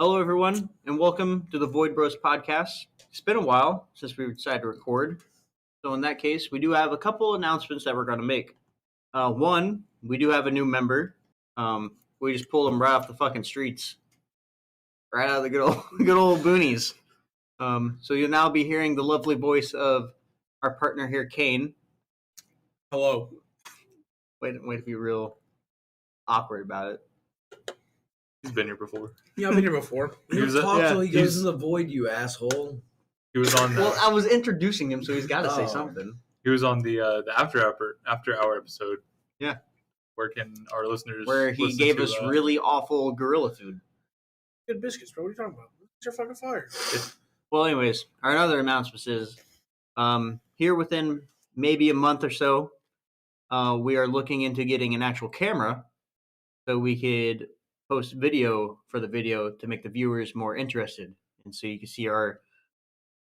Hello, everyone, and welcome to the Void Bros podcast. It's been a while since we decided to record. So, in that case, we do have a couple announcements that we're going to make. One, we do have a new member. We just pulled him right off the fucking streets, right out of the good old boonies. So, you'll now be hearing the lovely voice of our partner here, Kane. Hello. Wait to be real awkward about it. He's been here before. Yeah, I've been here before. He was, Talk till he he's- goes in the void, you asshole. he was on. Well, I was introducing him, so he's got to say Oh. something. He was on the after hour episode. Yeah. Where can our listeners? Where he listen gave to, us really awful gorilla food. Good biscuits, bro. What are you talking about? You're fucking fired. Well, anyways, our other announcement is here within maybe a month or so, we are looking into getting an actual camera so we could post video for the video to make the viewers more interested. And so you can see our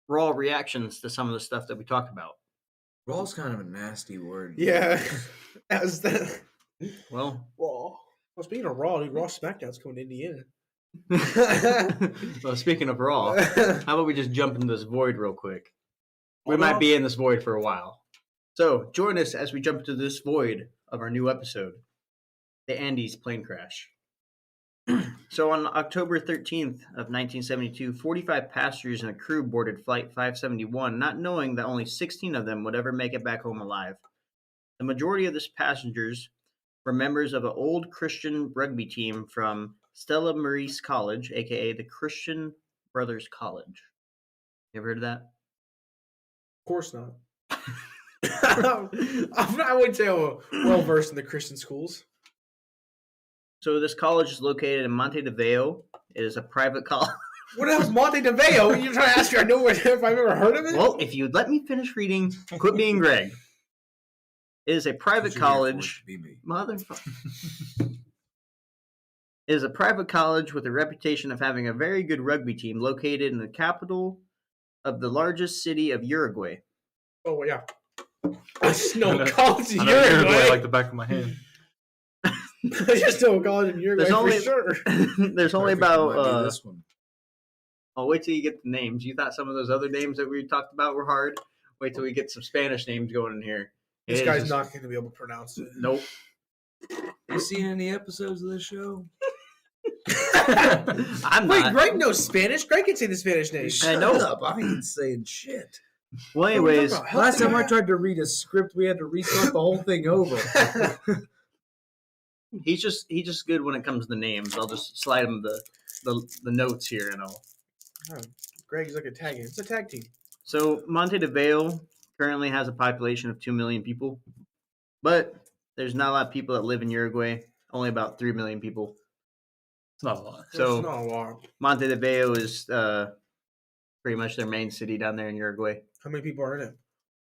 raw reactions to some of the stuff that we talked about. Raw's kind of a nasty word. Yeah. As the Well, Raw. Well, speaking of Raw, dude, Raw SmackDown's coming to Indiana. well, speaking of raw, how about we just jump into this void real quick? We might be in this void for a while. So join us as we jump into this void of our new episode, the Andes plane crash. So on October 13th of 1972, 45 passengers and a crew boarded Flight 571, not knowing that only 16 of them would ever make it back home alive. The majority of these passengers were members of an old Christian rugby team from Stella Maris College, aka the Christian Brothers College. You ever heard of that? Of course not. I wouldn't say I'm well versed in the Christian schools. So this college is located in Monte de Veo. It is a private college. What the hell's Monte de Veo? You're trying to ask me if I've ever heard of it? Well, if you'd let me finish reading, quit being Greg. It is a private college. Be me. Motherfucker. It is a private college with a reputation of having a very good rugby team located in the capital of the largest city of Uruguay. Oh, yeah. I just know college in I know Uruguay. like the back of my hand. I just know college in Uruguay There's only- for sure. There's only Perfect, it might be about. this one. I'll wait till you get the names. You thought some of those other names that we talked about were hard. Wait till we get some Spanish names going in here. This It is guy's just- not going to be able to pronounce it. Nope. You seen any episodes of this show? I'm Wait, not. Greg knows Spanish. Greg can say the Spanish name. Shut know. up. I ain't saying shit. Well, What are we anyways, talking about? Last time I tried to read a script, we had to restart the whole thing over. he's just good when it comes to names. I'll just slide him the notes here and all. Oh, Greg's like a tag team. It's a tag team. So Monte de Veo currently has a population of 2 million people, but there's not a lot of people that live in Uruguay. Only about 3 million people. It's not a lot. So- It's not a lot. Monte de Veo is pretty much their main city down there in Uruguay. How many people are in it?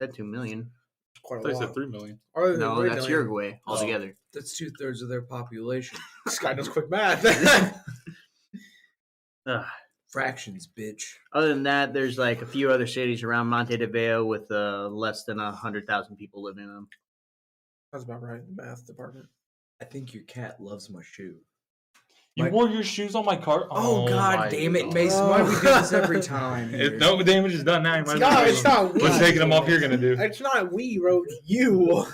Said 2 million. It's quite I a thought you lot. said 3 million. Other than No, 3 that's million. Uruguay altogether. That's 2/3 of their population. This guy knows quick math. Ugh. Fractions, bitch. Other than that, there's like a few other cities around Monte de Veo with less than 100,000 people living in them. That's about right. Math department. I think your cat loves my shoe. You Like- wore your shoes on my cart. Oh, God my damn it, God. Mason. Why do we do this every time? here? No damage is done now. You might as No, well it's not we. What's taking them off here gonna do? It's not we wrote you.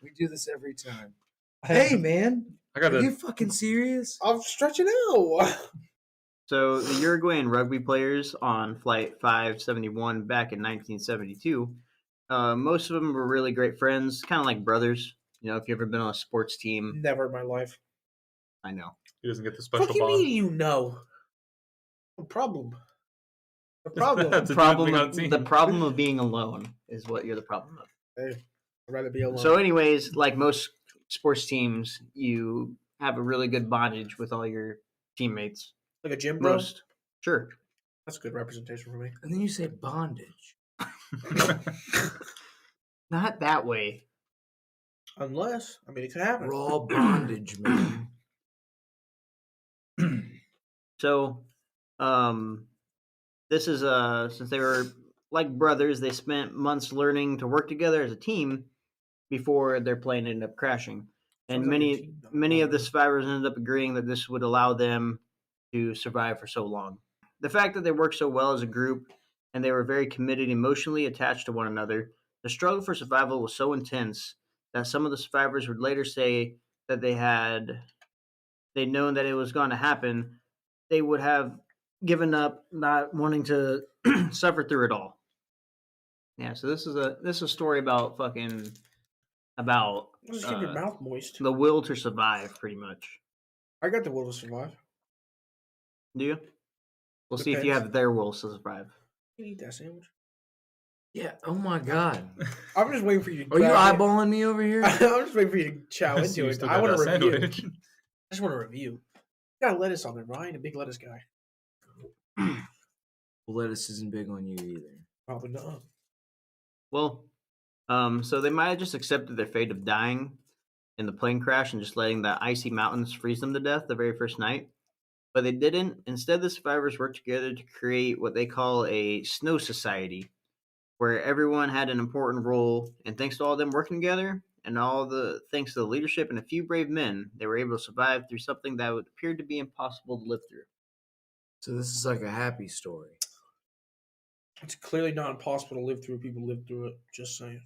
We do this every time. Hey, man. I got Are you to. fucking serious? I'm stretching out. So the Uruguayan rugby players on Flight 571 back in 1972, most of them were really great friends, kind of like brothers. You know, if you've ever been on a sports team, Never in my life. I know. He doesn't get the special What do you bond. mean you know? The problem. The problem. That's a Problem jumping on of, team. the problem of being alone is what you're the problem of. Hey, I'd rather be alone. So, anyways, like most sports teams, you have a really good bondage with all your teammates. like a gym bro? Most, sure. That's good representation for me. And then you say bondage. Not that way. Unless, I mean, it could happen. Raw bondage, man. So, this is since they were like brothers, they spent months learning to work together as a team before their plane ended up crashing. And Sounds like a many team, though. many of the survivors ended up agreeing that this would allow them to survive for so long. The fact that they worked so well as a group and they were very committed, emotionally attached to one another, the struggle for survival was so intense that some of the survivors would later say that they'd known that it was going to happen, they would have given up, not wanting to suffer through it all. Yeah, so this is a story about Just keep your mouth moist. the will to survive, pretty much. I got the will to survive. Do you? We'll see if you Depends. have their will to survive. You can eat that sandwich. Yeah. Oh my God. I'm just waiting for you to Are you grab it. eyeballing me over here? I'm just waiting for you to chow You into it. still I got want to that review. sandwich. I just want to review. You got lettuce on there, Ryan, a big lettuce guy. Lettuce isn't big on you either. Probably not. Well, so they might have just accepted their fate of dying in the plane crash and just letting the icy mountains freeze them to death the very first night. But they didn't. Instead, the survivors worked together to create what they call a snow society, where everyone had an important role. And thanks to all of them working together, and thanks to the leadership and a few brave men, they were able to survive through something that would appear to be impossible to live through. So this is like a happy story. It's clearly not impossible to live through. People live through it. Just saying.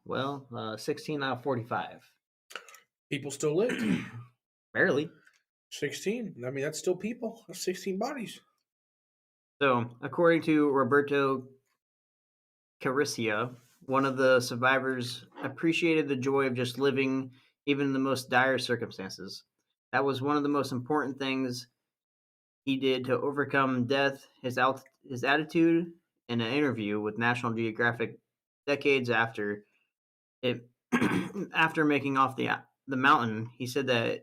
Well, 16 out of 45. People still live. Barely. 16. I mean, that's still people. That's 16 bodies. So, according to Roberto Caricia, one of the survivors appreciated the joy of just living even in the most dire circumstances. That was one of the most important things he did to overcome death. His attitude in an interview with National Geographic decades after it, after making off the mountain, he said that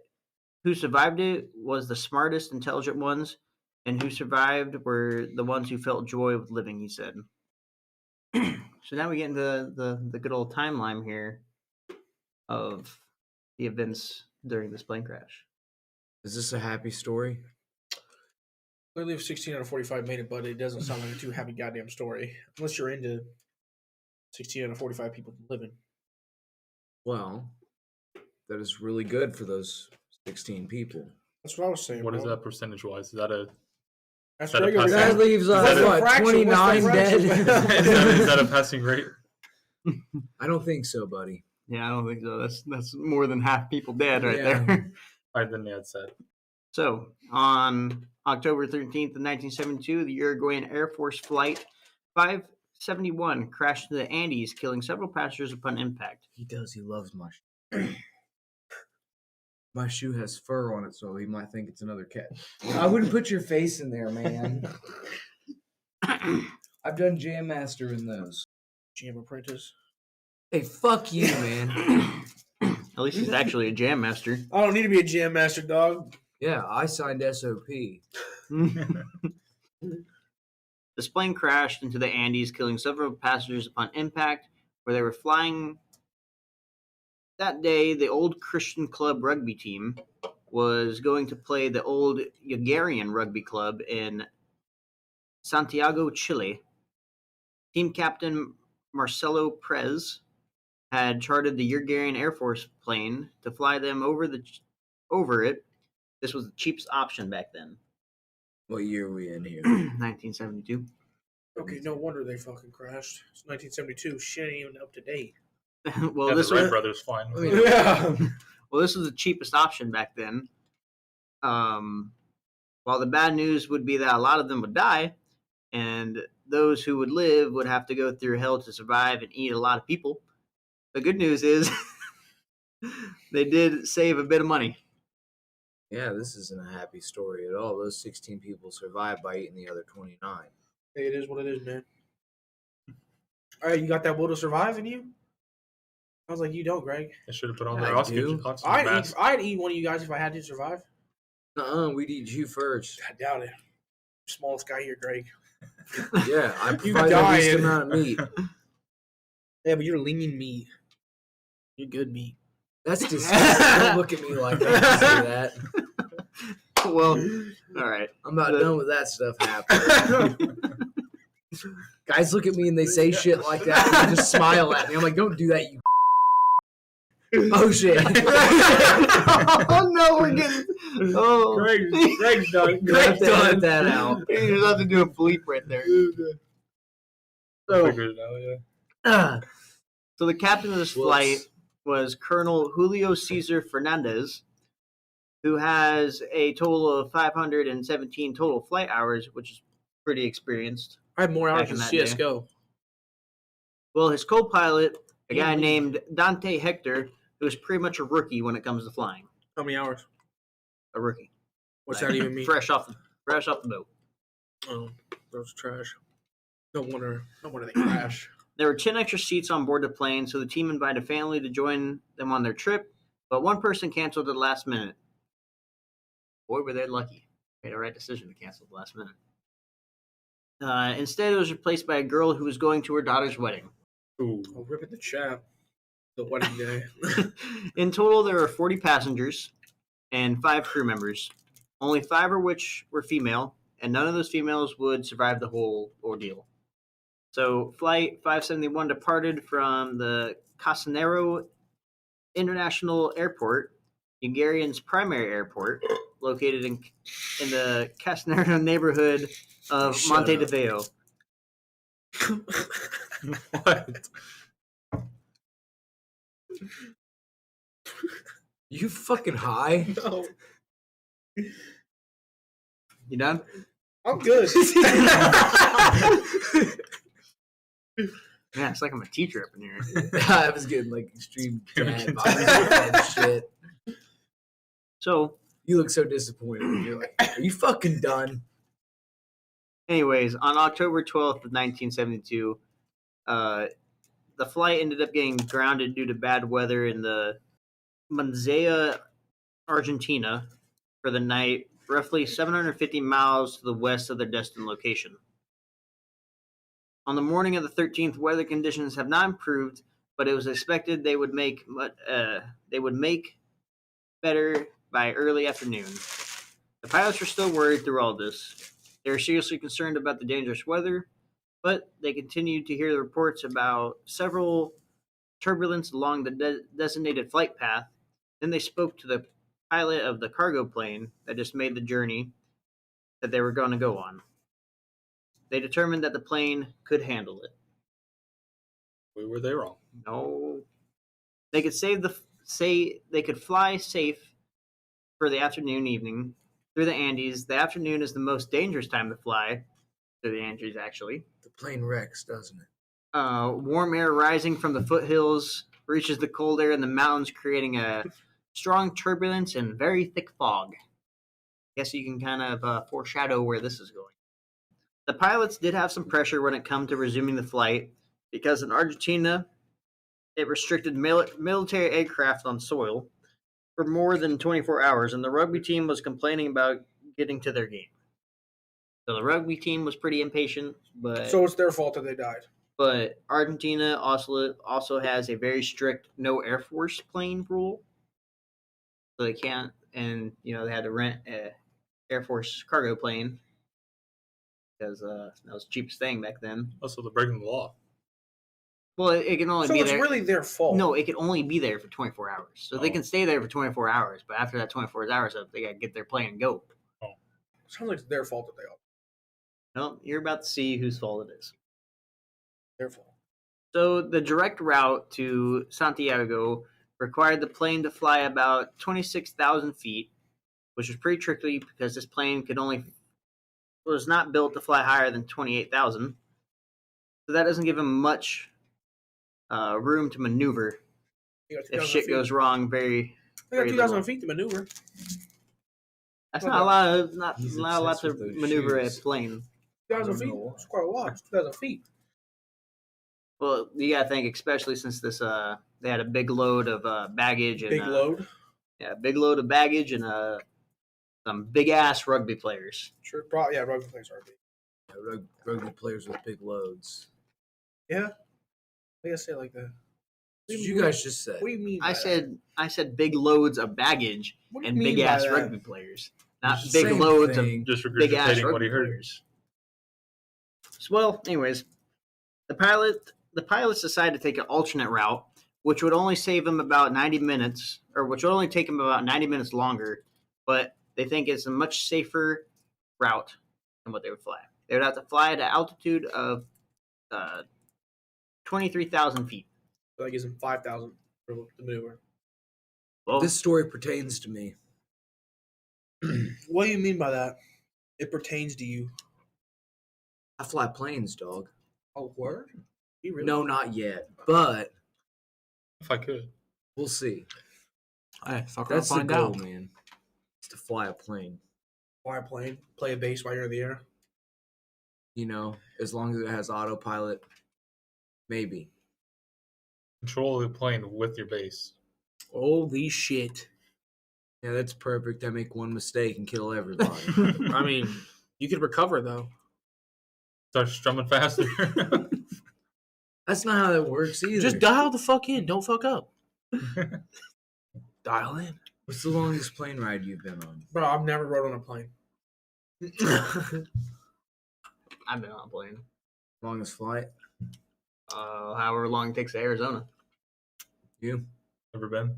who survived it was the smartest, intelligent ones, and who survived were the ones who felt joy with living, he said. So now we get into the good old timeline here of the events during this plane crash. Is this a happy story? Clearly, if 16 out of 45 made it, but it doesn't sound like a too happy goddamn story. Unless you're into 16 out of 45 people living. Well, that is really good for those 16 people. That's what I was saying. What is bro. that percentage wise? Is that a That's that a regular. passing- That leaves Is us, that a what, fraction? 29 What's the dead? fraction? is that a passing rate? I don't think so, buddy. Yeah, I don't think so. That's more than half people dead right Yeah. there. All right, then that's sad. So, on October 13th of 1972, the Uruguayan Air Force Flight 571 crashed into the Andes, killing several passengers upon impact. He does. He loves my shoe. My shoe has fur on it, so he might think it's another cat. I wouldn't put your face in there, man. I've done Jam Master in those. GM Apprentice. Hey, fuck you, man. At least he's actually a jam master. I don't need to be a jam master, dog. Yeah, I signed SOP. This plane crashed into the Andes, killing several passengers upon impact, where they were flying. That day, the Old Christian Club rugby team was going to play the Old Hungarian Rugby Club in Santiago, Chile. Team captain Marcelo Prez had chartered the Hungarian Air Force plane to fly them over it. This was the cheapest option back then. What year are we in here? 1972. Okay, no wonder they fucking crashed. It's 1972. Shit ain't even up to date. Well, Yeah, this the Wright was brothers flying. Yeah. well, this was the cheapest option back then. While the bad news would be that a lot of them would die, and those who would live would have to go through hell to survive and eat a lot of people. The good news is they did save a bit of money. Yeah, this isn't a happy story at all. Those 16 people survived by eating the other 29. Hey, it is what it is, man. All right, you got that will to survive in you? Sounds like you don't, Greg. They should have put on Yeah, their I oxygen do. oxygen mask. I'd eat one of you guys if I had to survive. We'd eat you first. I doubt it. Smallest guy here, Greg. Yeah, I You provide the least dying. amount of meat. Yeah, but you're lean meat. You're good meat. That's disgusting. Don't look at me like that. Don't say that. Well, all right. I'm not done with that stuff happening. Guys look at me and they say shit like that and they just smile at me. I'm like, don't do that, you. Oh shit! Oh no, we're getting. Oh, Greg's done. You have to edit that out. You just have to do a bleep right there. So, Figured it out, yeah. so the captain of this flight was Colonel Julio Cesar Fernandez, who has a total of 517 total flight hours, which is pretty experienced. I have more hours Back in than that day. CS:GO. Well, his co-pilot, a guy Yeah. named Dante Hector, who is pretty much a rookie when it comes to flying. How many hours? A rookie. What's Like, that even mean? Fresh off the boat. Oh, that was trash. No wonder they crash. There were 10 extra seats on board the plane, so the team invited a family to join them on their trip, but one person canceled at the last minute. Boy, were they lucky. Made a right decision to cancel at the last minute. Instead, it was replaced by a girl who was going to her daughter's wedding. Ooh. I'll rip at the chat. The wedding day. In total, there were 40 passengers and 5 crew members, only 5 of which were female, and none of those females would survive the whole ordeal. So, Flight 571 departed from the Casanero International Airport, Hungarian's primary airport, located in the Casanero neighborhood of Shut Monte up. de Veo. What? You fucking high? No, You done? I'm good. Yeah, it's like I'm a teacher up in here. I was getting like extreme dad vibes and shit. So, You look so disappointed. You're like, are you fucking done? anyways, on October 12th of 1972, the flight ended up getting grounded due to bad weather in the Manzanilla, Argentina, for the night, roughly 750 miles to the west of their destined location. On the morning of the 13th, weather conditions have not improved, but it was expected they would make better by early afternoon. The pilots were still worried through all this. They were seriously concerned about the dangerous weather, but they continued to hear the reports about several turbulence along the designated flight path. Then they spoke to the pilot of the cargo plane that just made the journey that they were going to go on. They determined that the plane could handle it. Were they wrong? No, they could they could fly safe for the afternoon, evening through the Andes. The afternoon is the most dangerous time to fly through the Andes, actually. The plane wrecks, doesn't it? Warm air rising from the foothills reaches the cold air in the mountains, creating a strong turbulence and very thick fog. Guess you can kind of foreshadow where this is going. The pilots did have some pressure when it come to resuming the flight, because in Argentina, it restricted military aircraft on soil for more than 24 hours, and the rugby team was complaining about getting to their game. So the rugby team was pretty impatient, but So it's their fault that they died. but Argentina also has a very strict no Air Force plane rule, so they can't. And they had to rent a Air Force cargo plane because that was the cheapest thing back then. Also, they're breaking the law. Well, it can only So be it's there. really their fault. No, it can only be there for 24 hours. So they Oh. can stay there for 24 hours, but after that 24 hours up, they got to get their plane and go. Sounds like it's their fault that they all. No, you're about to see whose fault it is. Their fault. So the direct route to Santiago required the plane to fly about 26,000 feet, which was pretty tricky because this plane was not built to fly higher than 28,000. So that doesn't give them much room to maneuver You got if 2,000 shit feet. goes wrong. They got very 2,000 little. feet to maneuver. That's not a lot of not He's a lot obsessed to with those maneuver shoes. a plane. 2,000 I don't feet. know. It's quite a lot. It's 2,000 feet. Well, you gotta think, especially since this they had a big load of baggage and Big load. Yeah, big load of baggage and some big ass rugby players. Sure. Probably, yeah, rugby players are big. Yeah, rugby players with big loads. Yeah. I guess say it like that. That's what you guys just said. What do you mean? by I said big loads of baggage What do you and mean big by ass that? rugby players, not It's the big same loads of thing. Just big ass regurgitating what rugby he heard. players. So, well, anyways, the pilots decided to take an alternate route which would only save them about 90 minutes, or which would only take them about 90 minutes longer, but they think it's a much safer route than what they would fly. They would have to fly at an altitude of 23,000 feet. That gives him 5,000 for the maneuver. Well, This story pertains to me. What do you mean by that? It pertains to you. I fly planes, dog. Oh, word? You really? No, not yet, but If I could. we'll see. Hey, fuck That's the find goal, out. man. It's to fly a plane. Fly a plane, play a bass while you're in the air. You know, as long as it has autopilot, maybe. Control the plane with your base. Holy shit. Yeah, that's perfect. I make one mistake and kill everybody. I mean, you could recover, though. Start strumming faster. That's not how that works either. Just dial the fuck in. Don't fuck up. Dial in. What's the longest plane ride you've been on? Bro, I've never rode on a plane. I've been on a plane. Longest flight? However long it takes to Arizona. You? Never been.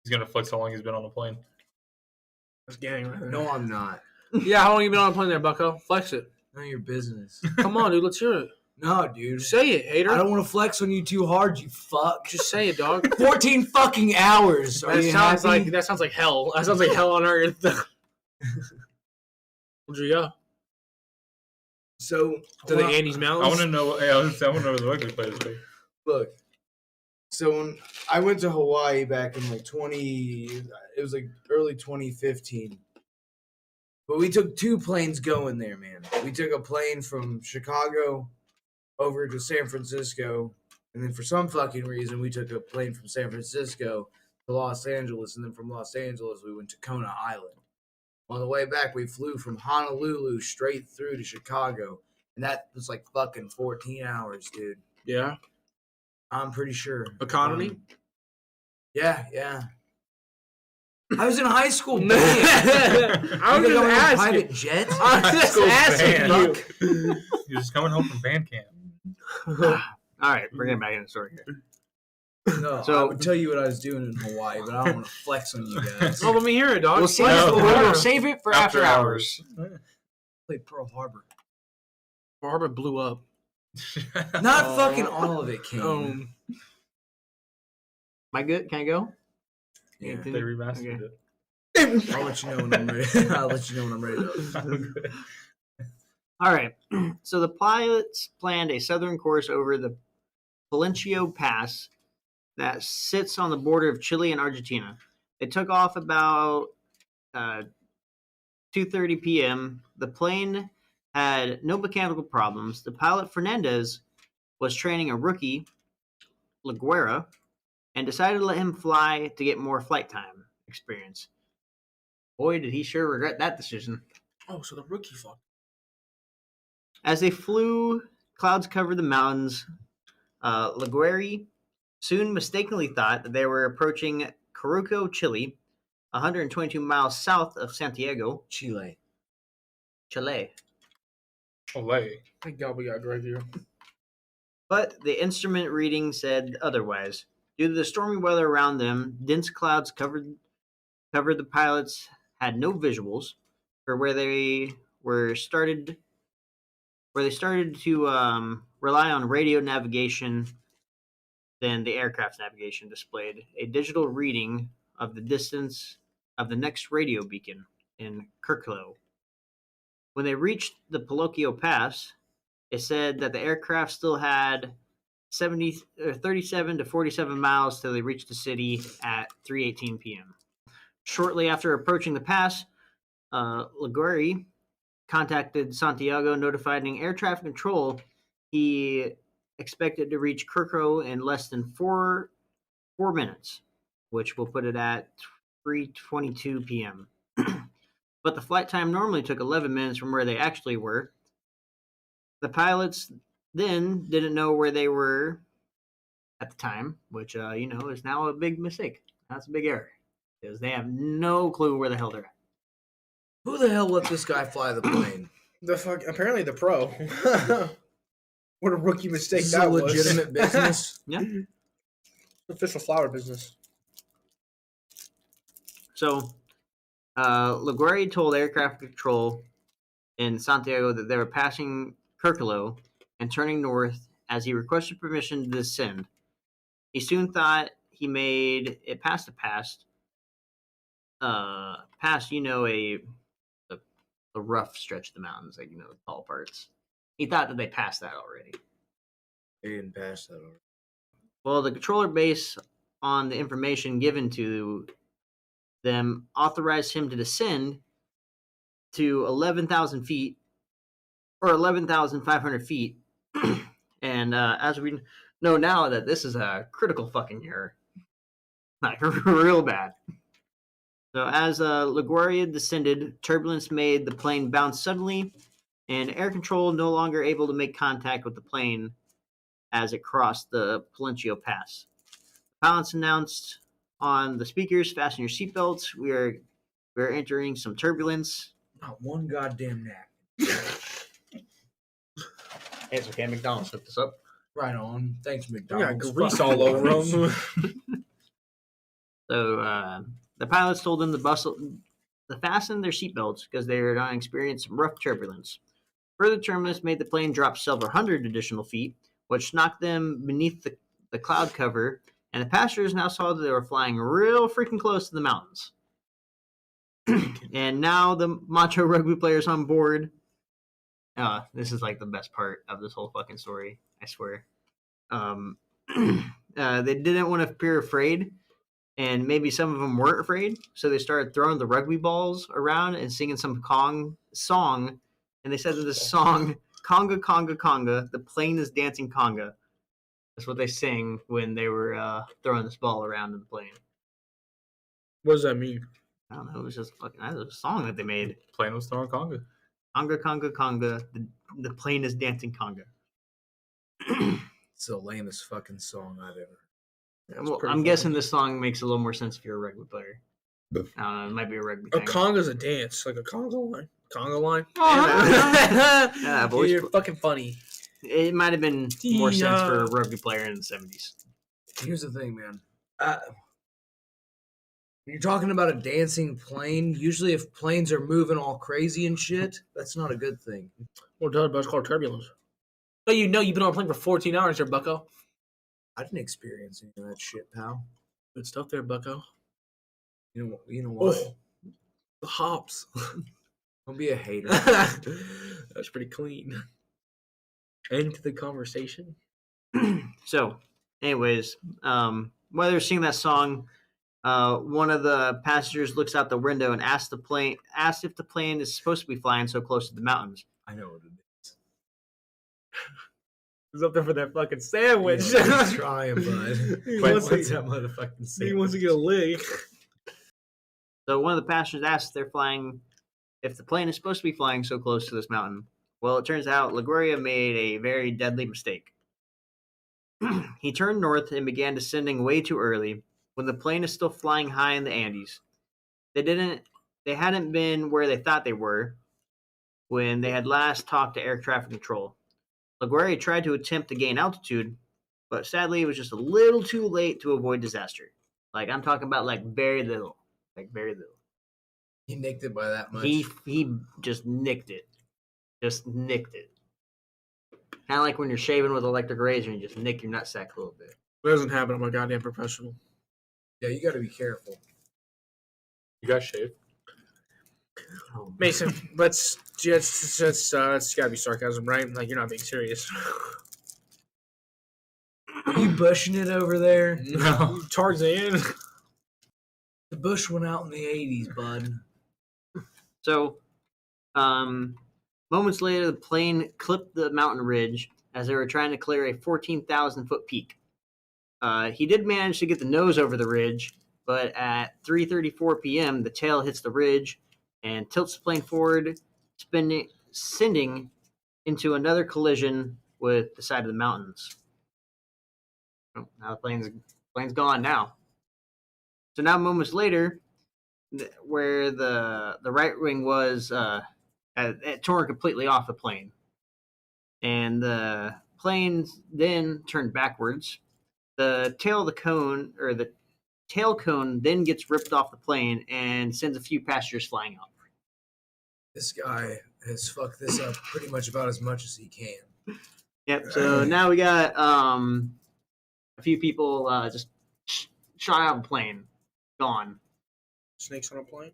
He's gonna flex how long he's been on a plane. That's gang right there. No, I'm not. Yeah, how long you been on a plane there, bucko? Flex it. None of your business. Come on, dude. Let's hear it. No, dude. Just say it, hater. I don't want to flex on you too hard, you fuck. Just say it, dog. 14 fucking hours. Are That you sounds happy? like hell. That sounds like hell on earth. Where'd you go? So, To the Andes I Mountains? want to know. Hey, I want to know where the rugby players play. look. So when I went to Hawaii back in like it was like early 2015. But we took 2 planes going there, man. We took a plane from Chicago over to San Francisco, and then for some fucking reason we took a plane from San Francisco to Los Angeles, and then from Los Angeles we went to Kona Island. On the way back we flew from Honolulu straight through to Chicago, and that was like fucking 14 hours, dude. Yeah. I'm pretty sure. Economy? Yeah. I was in high school. I I was just asking. private jet. I was just School asking band. you. You're just coming home from band camp. All right, we're getting back in the story here. No, So- I would tell you what I was doing in Hawaii, but I don't want to flex on you guys. Oh, let me hear it, dog. We'll Flex save, it. No. we'll save it for after hours. Played Pearl Harbor. Harbor blew up. Not Oh. fucking all of it, King. Um, Am I good? Can I go? Yeah. They remastered Okay. it. I'll let you know when I'm ready. I'll let you know when I'm ready. To... All right. So the pilots planned a southern course over the Palencio Pass that sits on the border of Chile and Argentina. They took off about 2:30 p.m. The plane had no mechanical problems. The pilot, Fernandez, was training a rookie, LaGuerra, and decided to let him fly to get more flight time experience. Boy, did he sure regret that decision. oh, so the rookie fuck. As they flew, clouds covered the mountains. LaGuerre soon mistakenly thought that they were approaching Coruco, Chile, 122 miles south of Santiago, Chile. Chile. Olay. Thank God we got Greg here. But the instrument reading said otherwise. Due to the stormy weather around them, dense clouds covered the pilots had no visuals for where they started to rely on radio navigation. Then the aircraft's navigation displayed a digital reading of the distance of the next radio beacon in Kirklo. When they reached the Palencio Pass, it said that the aircraft still had 37 to 47 miles till they reached the city at 3:18 p.m. Shortly after approaching the pass, LaGuerre contacted Santiago, notifying air traffic control he expected to reach Kirkro in less than four minutes, which will put it at 3:22 p.m. But the flight time normally took 11 minutes from where they actually were. The pilots then didn't know where they were at the time, which, is now a big mistake. That's a big error because they have no clue where the hell they're at. Who the hell let this guy fly the plane? The fuck. Apparently the pro. What a rookie mistake This is that a was. legitimate business. Yeah. Official flower business. So, LaGuardia told air traffic control in Santiago that they were passing Kirkalo and turning north as he requested permission to descend. He soon thought he made it past the past, a rough stretch of the mountains, like the tall parts. He thought that they passed that already. They didn't pass that over. Well, the controller, based on the information given to them, authorized him to descend to 11,000 feet or 11,500 feet. And as we know now, that this is a critical fucking error. Like, real bad. So as LaGuardia descended, turbulence made the plane bounce suddenly, and air control no longer able to make contact with the plane as it crossed the Palencio Pass. Pilots announced on the speakers, "Fasten your seatbelts. We're entering some turbulence." Not one goddamn nap. It's okay, McDonald's hooked this up. Right on. Thanks, We McDonald's. got grease all over them. So the pilots told them to fasten their seatbelts because they were going to experience some rough turbulence. Further turbulence made the plane drop several hundred additional feet, which knocked them beneath the cloud cover, and the passengers now saw that they were flying real freaking close to the mountains. And now the macho rugby players on board. This is like the best part of this whole fucking story, I swear. They didn't want to appear afraid, and maybe some of them weren't afraid, so they started throwing the rugby balls around and singing some song, and they said that the song, "Conga, Conga, Conga, the plane is dancing conga." That's what they sing when they were throwing this ball around in the plane. What does that mean? I don't know, it was just fucking, that was a song that they made. Plane was throwing conga. Conga, Conga, Conga, the plane is dancing conga. It's the lamest fucking song I've ever. Well, pretty I'm funny. guessing this song makes a little more sense if you're a rugby player. I don't know, it might be a rugby A thing. conga's a dance, like a conga line. Conga line. Yeah, boys, You're fucking funny. it might have been more sense for a rugby player in the 70s. Here's the thing, man. When you're talking about a dancing plane, usually if planes are moving all crazy and shit, that's not a good thing. Well, duh, but it's called turbulence. But you know you've been on a plane for 14 hours there, bucko. I didn't experience any of that shit, pal. Good stuff there, bucko. You know what? Oh, the hops. Don't be a hater. That's pretty clean. End to the conversation. So, anyways, while they're singing that song, one of the passengers looks out the window and asks if the plane is supposed to be flying so close to the mountains. I know what it is. He's up there for that fucking sandwich. Yeah, he's trying, bud. He Wait, wants what's to- that motherfucking say? He wants to get a lick. So one of the passengers asks if the plane is supposed to be flying so close to this mountain. Well, it turns out LaGuardia made a very deadly mistake. He turned north and began descending way too early when the plane is still flying high in the Andes. They hadn't been where they thought they were when they had last talked to air traffic control. LaGuardia tried to attempt to gain altitude, but sadly it was just a little too late to avoid disaster. Like, I'm talking about like very little. He nicked it by that much. He just nicked it. Kind of like when you're shaving with an electric razor and you just nick your nutsack a little bit. That doesn't happen. I'm a goddamn professional. Yeah, you got to be careful. You guys shaved? Oh, Mason, let's it's gotta be sarcasm, right? Like, you're not being serious. Are you bushing it over there? No. Tarzan. The bush went out in the 80s, bud. So, moments later, the plane clipped the mountain ridge as they were trying to clear a 14,000-foot peak. He did manage to get the nose over the ridge, but at 3:34 p.m., the tail hits the ridge and tilts the plane forward, sending into another collision with the side of the mountains. Oh, now the plane's gone now. So now, moments later, where the right wing was, it tore completely off the plane, and the plane then turned backwards. The tail of the cone, or the tail cone, then gets ripped off the plane and sends a few passengers flying out. This guy has fucked this up pretty much about as much as he can. Yep. So now we got a few people just shot out of the plane, gone. Snakes on a plane.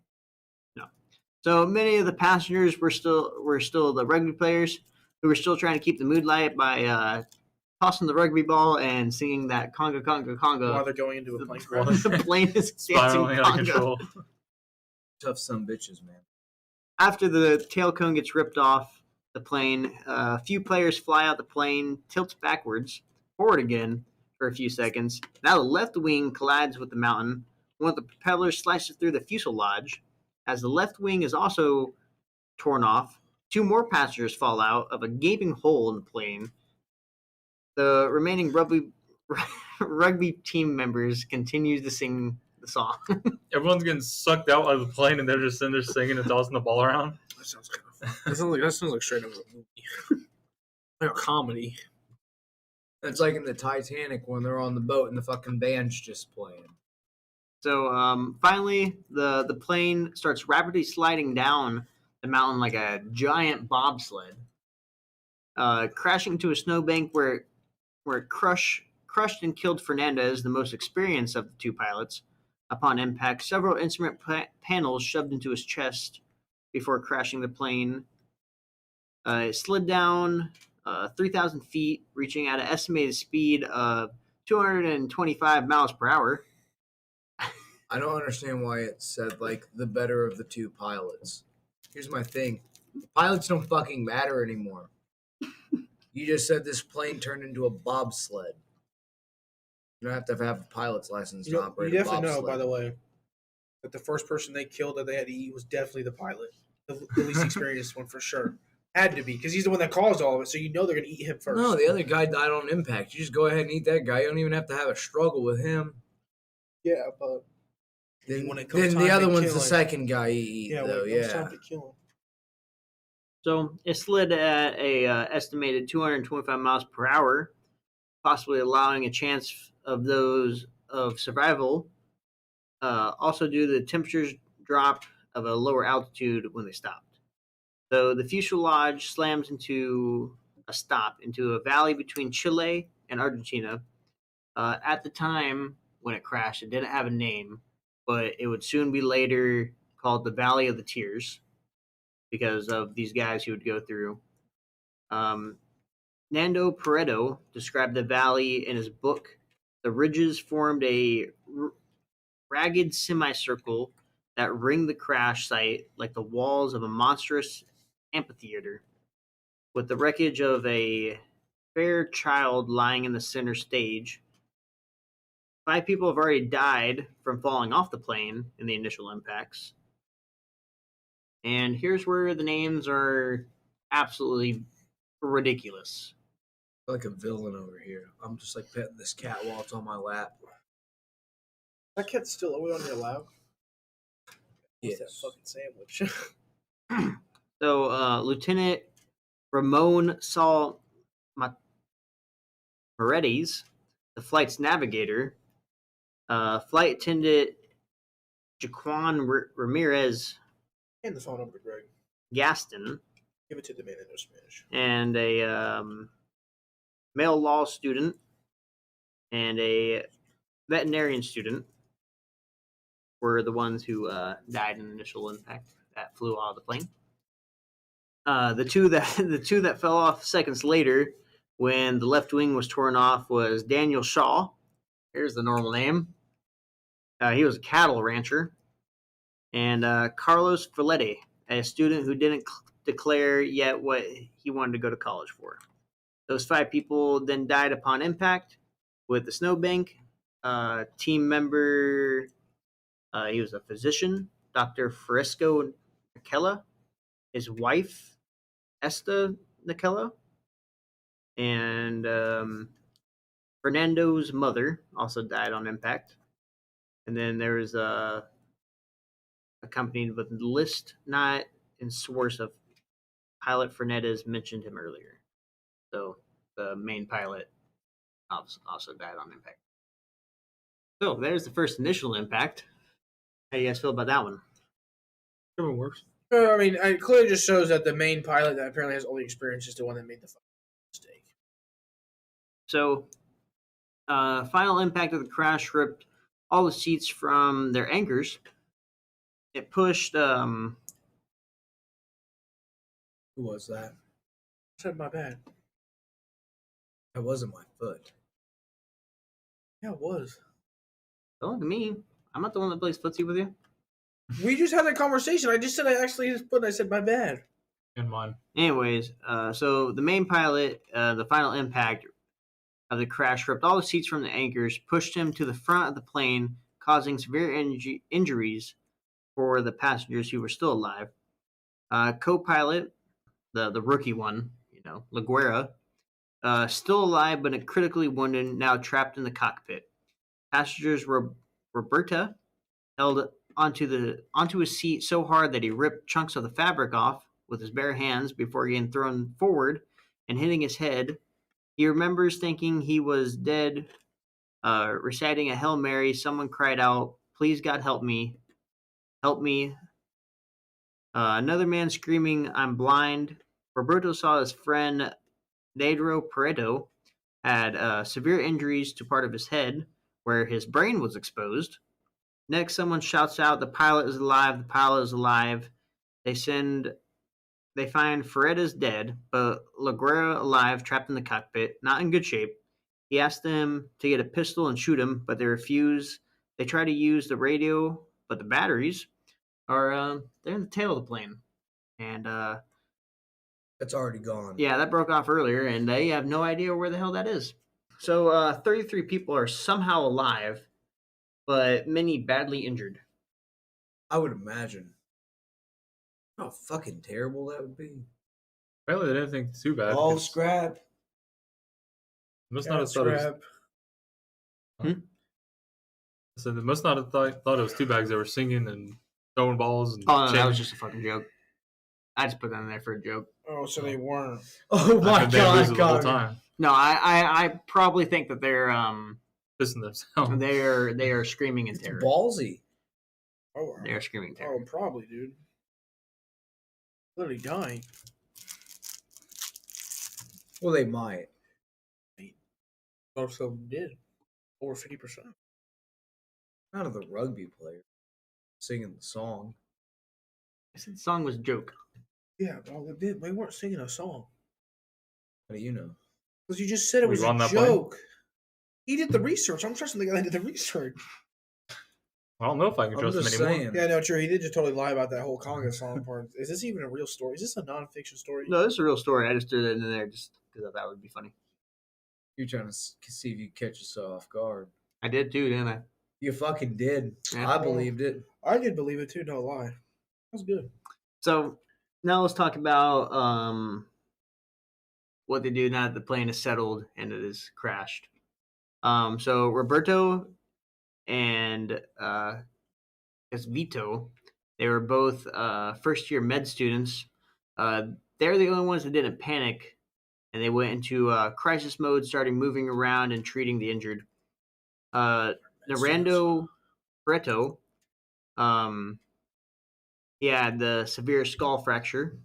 So many of the passengers were still the rugby players who were still trying to keep the mood light by tossing the rugby ball and singing that conga conga conga. While they're going into a plane crash. The plane is dancing Spiraling out of conga. control. Tough some bitches, man. After the tail cone gets ripped off the plane, a few players fly out the plane, tilts backwards, forward again for a few seconds. Now the left wing collides with the mountain. One of the propellers slices through the fuselage. As the left wing is also torn off, 2 more passengers fall out of a gaping hole in the plane. The remaining rugby team members continue to sing the song. Everyone's getting sucked out of the plane, and they're just sitting there singing and tossing the ball around. That sounds kind of fun. That sounds like straight up a movie. Like a comedy. It's like in the Titanic when they're on the boat and the fucking band's just playing. So finally, the plane starts rapidly sliding down the mountain like a giant bobsled, crashing into a snowbank where it crushed and killed Fernandez, the most experienced of the 2 pilots. Upon impact, several instrument panels shoved into his chest before crashing the plane. It slid down 3,000 feet, reaching at an estimated speed of 225 miles per hour. I don't understand why it said, like, the better of the 2 pilots. Here's my thing. Pilots don't fucking matter anymore. You just said this plane turned into a bobsled. You don't have to have a pilot's license to operate You a definitely bobsled. know, by the way, that the first person they killed that they had to eat was definitely the pilot. The least experienced one for sure. Had to be, because he's the one that caused all of it, so you know they're going to eat him first. No, the other guy died on impact. You just go ahead and eat that guy. You don't even have to have a struggle with him. Yeah, but Then, when it comes then the time other to one's kill the him- second guy you eat, yeah, though. when it comes Yeah. time to kill him. So it slid at a estimated 225 miles per hour, possibly allowing a chance of survival. Also due to the temperatures drop of a lower altitude when they stopped. So the fuselage slams into a valley between Chile and Argentina. At the time when it crashed, it didn't have a name, but it would soon be later called the Valley of the Tears because of these guys who would go through. Nando Pareto described the valley in his book. The ridges formed a ragged semicircle that ringed the crash site like the walls of a monstrous amphitheater, with the wreckage of a fair child lying in the center stage. 5 people have already died from falling off the plane in the initial impacts. And here's where the names are absolutely ridiculous. I feel like a villain over here. I'm just like petting this cat while it's on my lap. That cat's still over on your lap. Yes. That fucking sandwich. So, Lieutenant Ramon Saul Paredes, the flight's navigator, flight attendant Jaquan Ramirez Hand the phone over to Greg. Gaston, Give it to the man in no Spanish. and a male law student and a veterinarian student were the ones who died in the initial impact that flew out of the plane. The two that fell off seconds later, when the left wing was torn off, was Daniel Shaw. Here's the normal name. He was a cattle rancher, and Carlos Filete, a student who didn't declare yet what he wanted to go to college for. Those 5 people then died upon impact with the snowbank. Team member, he was a physician, Dr. Fresco Nakella, his wife, Esta Nakella, and Fernando's mother also died on impact. And then there was accompanied with a list not in source of pilot Fernandez mentioned him earlier. So the main pilot also died on impact. So there's the first initial impact. How do you guys feel about that one? Even worse. I mean, it clearly just shows that the main pilot that apparently has all the experience is the one that made the fucking mistake. So, final impact of the crash ripped all the seats from their anchors. It pushed. Who was that? I said my bad. That wasn't my foot. Yeah, it was. Don't look at me. I'm not the one that plays footsie with you. We just had that conversation. I just said I actually hit his foot and I said my bad. In mine. Anyways, so the main pilot, the final impact of the crash ripped all the seats from the anchors, pushed him to the front of the plane, causing severe injuries for the passengers who were still alive. Co-pilot, the rookie one, LaGuerra, still alive but critically wounded, now trapped in the cockpit. Passengers Roberta held onto his seat so hard that he ripped chunks of the fabric off with his bare hands before getting thrown forward and hitting his head. He remembers thinking he was dead, reciting a Hail Mary. Someone cried out, "Please God, help me. Help me." Another man screaming, "I'm blind." Roberto saw his friend Nedro Pareto had severe injuries to part of his head where his brain was exposed. Next, someone shouts out, "The pilot is alive, the pilot is alive." They find Ferretta's dead, but LaGuerra alive, trapped in the cockpit, not in good shape. He asks them to get a pistol and shoot him, but they refuse. They try to use the radio, but the batteries are they're in the tail of the plane. And That's already gone. yeah, that broke off earlier, and they have no idea where the hell that is. So 33 people are somehow alive, but many badly injured. I would imagine. How fucking terrible that would be. Apparently, they didn't think too bad. All 'cause scrap. Must not have thought it was. Scrap. So they must not have thought it was two bags. They were singing and throwing balls. And Oh, no, that chanting. was just a fucking joke. I just put that in there for a joke. Oh, so they weren't. Oh my I think they lose god, it the whole God. time, No, I probably think that they're pissing themselves. they are screaming in It's terror. ballsy. Oh, They are screaming in terror. oh, probably, dude. Literally dying. Well, they might. Most of them did. Over 50%. Not of the rugby player singing the song. I said the song was a joke. Yeah, well, they did. They weren't singing a song. How do you know? Because you just said it Were was you on a that plane? joke. He did the research. I'm trusting the guy that did the research. I don't know if I can I'm trust him just anymore. saying. Yeah, no, true. He did just totally lie about that whole Conga song part. Is this even a real story? Is this a nonfiction story? No, this is a real story. I just threw that in there just because I thought it would be funny. You're trying to see if you catch us off guard. I did too, didn't I? You fucking did. Yeah. I believed it. I did believe it too. No lie. That was good. So now let's talk about what they do now that the plane is settled and it is crashed. So Roberto and Vito, they were both first year med students. They're the only ones that didn't panic, and they went into crisis mode, starting moving around and treating the injured. Narando Preto, he had the severe skull fracture.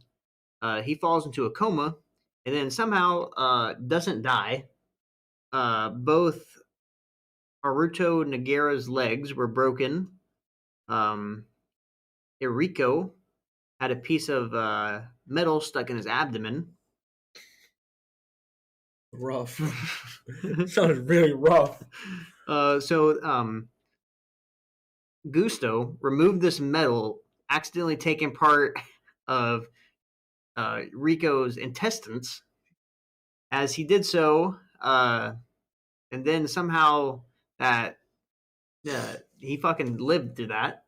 He falls into a coma and then somehow doesn't die. Both Haruto Nagara's legs were broken. Enrico had a piece of metal stuck in his abdomen. Rough. Sounded really rough. Gusto removed this metal, accidentally taking part of Rico's intestines. As he did so, and then somehow that he fucking lived through that.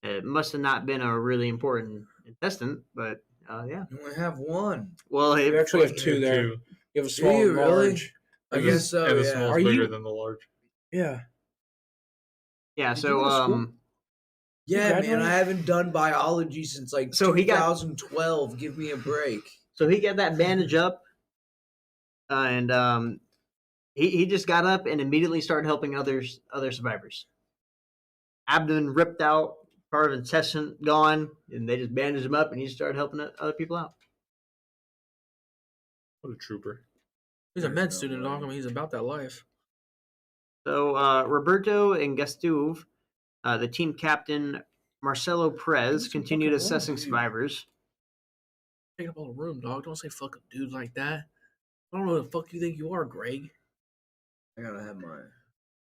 It must have not been a really important intestine, but yeah. You only have one. Well, You actually have two there. Two. You have a small you and really? large. I guess so, And the yeah. small's Are bigger you- than the large. Yeah. Yeah, Did you go to school? Yeah, man, graduated? I haven't done biology since like So he got- 2012. Give me a break. so he got that bandage up, and He just got up and immediately started helping other survivors. Abdomen ripped out, part of intestine gone, and they just bandaged him up, and he started helping other people out. What a trooper. He's a There's med no student, way. dog. I mean, he's about that life. So Roberto and Gastuve, the team captain Marcelo Perez, Who's continued fucking wrong assessing with you? survivors. Taking up all the room, dog. Don't say fucking dude like that. I don't know who the fuck you think you are, Greg. I gotta have my.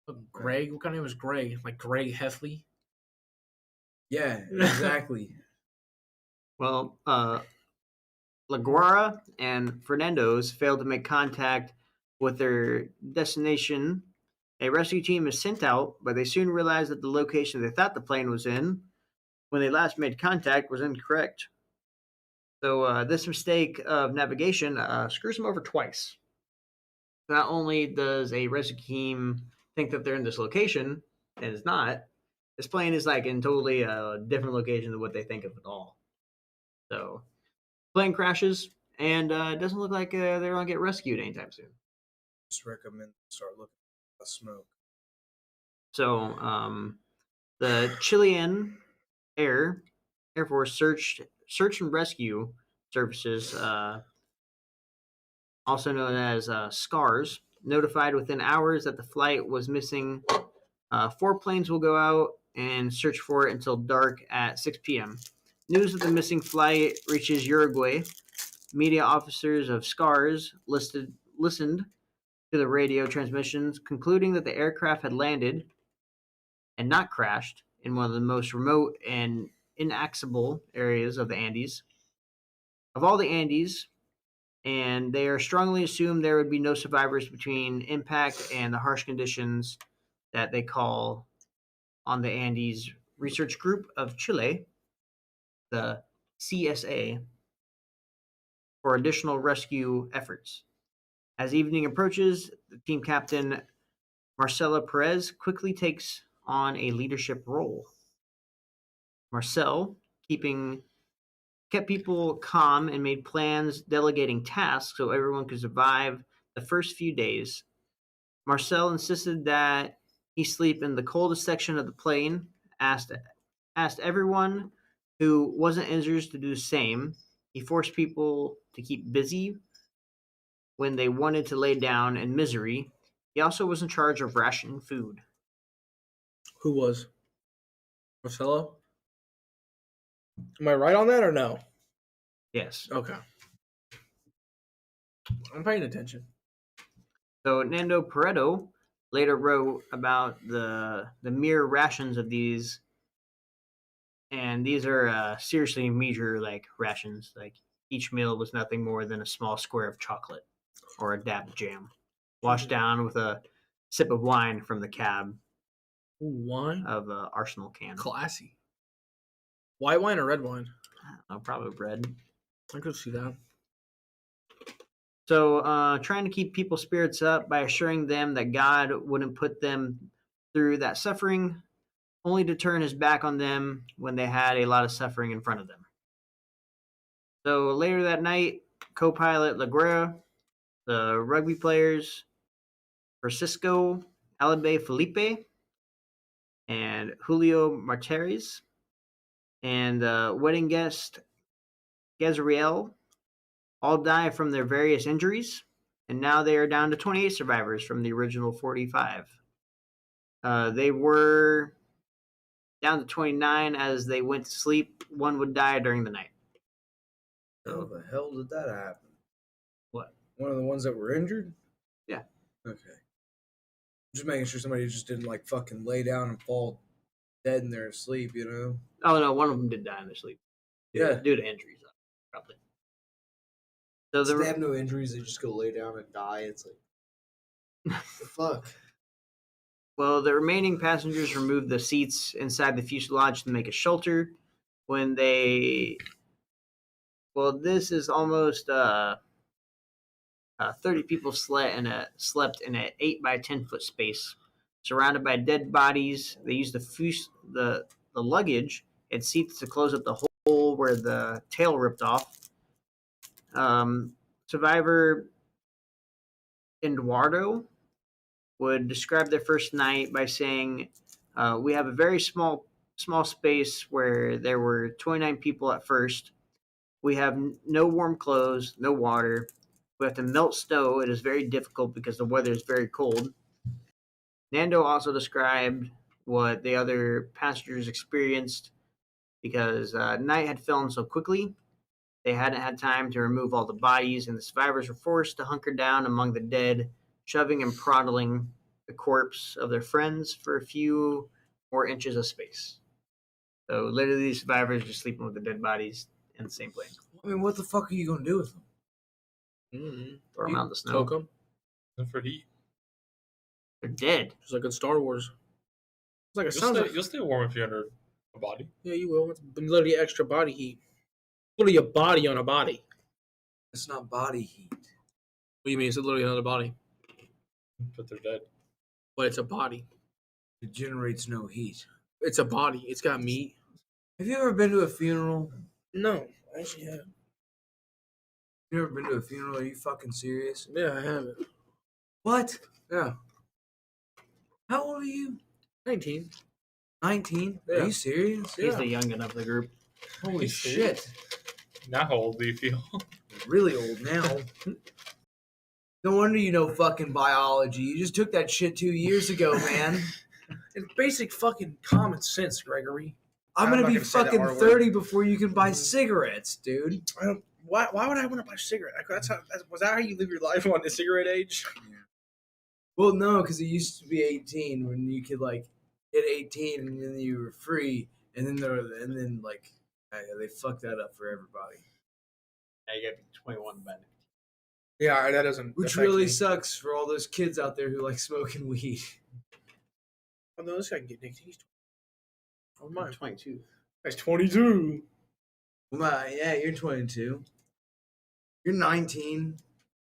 Fucking Greg? What kind of name is Greg? Like Greg Heffley? Yeah, exactly. Well, LaGuardia and Fernandez failed to make contact with their destination. A rescue team is sent out, but they soon realized that the location they thought the plane was in when they last made contact was incorrect. So this mistake of navigation screws them over twice. Not only does a rescue team think that they're in this location, and it's not, this plane is like in totally a different location than what they think of at all. So plane crashes, and it doesn't look like they're going to get rescued anytime soon. Just recommend start looking at smoke. So the Chilean Air Force search and rescue services, also known as SCARS, notified within hours that the flight was missing. 4 planes will go out and search for it until dark at 6 p.m. News of the missing flight reaches Uruguay. Media officers of SCARS listened to the radio transmissions, concluding that the aircraft had landed and not crashed in one of the most remote and inaccessible areas of the Andes. Of all the Andes, and they are strongly assumed there would be no survivors between impact and the harsh conditions that they call on the Andes Research Group of Chile, the CSA, for additional rescue efforts. As evening approaches, the team captain Marcelo Perez quickly takes on a leadership role. Marcel kept people calm and made plans delegating tasks so everyone could survive the first few days. Marcel insisted that he sleep in the coldest section of the plane, asked everyone who wasn't injured to do the same. He forced people to keep busy when they wanted to lay down in misery. He also was in charge of rationing food. Who was? Marcelo? Am I right on that or no? Yes. Okay. I'm paying attention. So Nando Pareto later wrote about the mere rations of these, and these are seriously meager like rations. Like each meal was nothing more than a small square of chocolate or a dab of jam, washed down with a sip of wine from the cab Ooh, wine? of Arsenal can. Classy. White wine or red wine? Probably bread. I could see that. So, trying to keep people's spirits up by assuring them that God wouldn't put them through that suffering, only to turn his back on them when they had a lot of suffering in front of them. So, later that night, co pilot LaGuerra, the rugby players, Francisco Alabe Felipe, and Julio Martires, and wedding guest Gazriel all die from their various injuries, and now they are down to 28 survivors from the original 45. They were down to 29 as they went to sleep. One would die during the night. How the hell did that happen? What? One of the ones that were injured? Yeah. Okay. Just making sure somebody just didn't like fucking lay down and fall dead in their sleep, you know? Oh, no, one of them did die in their sleep. Yeah. Due to injuries, probably. So They have no injuries. They just go lay down and die. It's like, what the fuck? Well, the remaining passengers removed the seats inside the fuselage to make a shelter. When they, well, this is almost 30 people slept in an 8 by 10 foot space, surrounded by dead bodies. They used the luggage and seats to close up the hole where the tail ripped off. Survivor Eduardo would describe their first night by saying, "We have a very small space where there were 29 people at first. We have no warm clothes, no water. We have to melt snow. It is very difficult because the weather is very cold." Nando also described what the other passengers experienced because night had fallen so quickly. They hadn't had time to remove all the bodies, and the survivors were forced to hunker down among the dead, shoving and prodding the corpse of their friends for a few more inches of space. So literally, the survivors just sleeping with the dead bodies in the same plane. I mean, what the fuck are you gonna do with them? Throw them out in the snow. Toke them, And for heat, They're dead. just like in Star Wars. It's like it sounds like you'll stay warm if you're under a body. yeah, you will. It's literally extra body heat. Literally a body on a body. It's not body heat. What do you mean? It's literally another body, But they're dead. but it's a body. It generates no heat. It's a body. It's got meat. Have you ever been to a funeral? No, actually, yeah, You ever been to a funeral? Are you fucking serious? yeah, I have it. What? Yeah, How old are you? 19. 19? Yeah. Are you serious? He's Yeah. the youngin' of the group. Holy He's shit. Now how old do you feel? Really old now. No wonder you know fucking biology. You just took that shit 2 years ago, man. It's basic fucking common sense, Gregory. I'm I'm gonna not be gonna say that fucking R word. 30 before you can buy cigarettes, dude. I don't. Why would I want to buy a cigarette? Was that how you live your life on the cigarette age? Well, no, because it used to be 18 when you could like hit 18 and then you were free, and then they fucked that up for everybody, Yeah, you gotta be 21 by now. Yeah, that doesn't. which affect really me. sucks for all those kids out there who like smoking weed. Oh no, this guy can get nicotine. He's 20. Oh I'm my, 22. guy's 22. Yeah, you're 22. You're 19.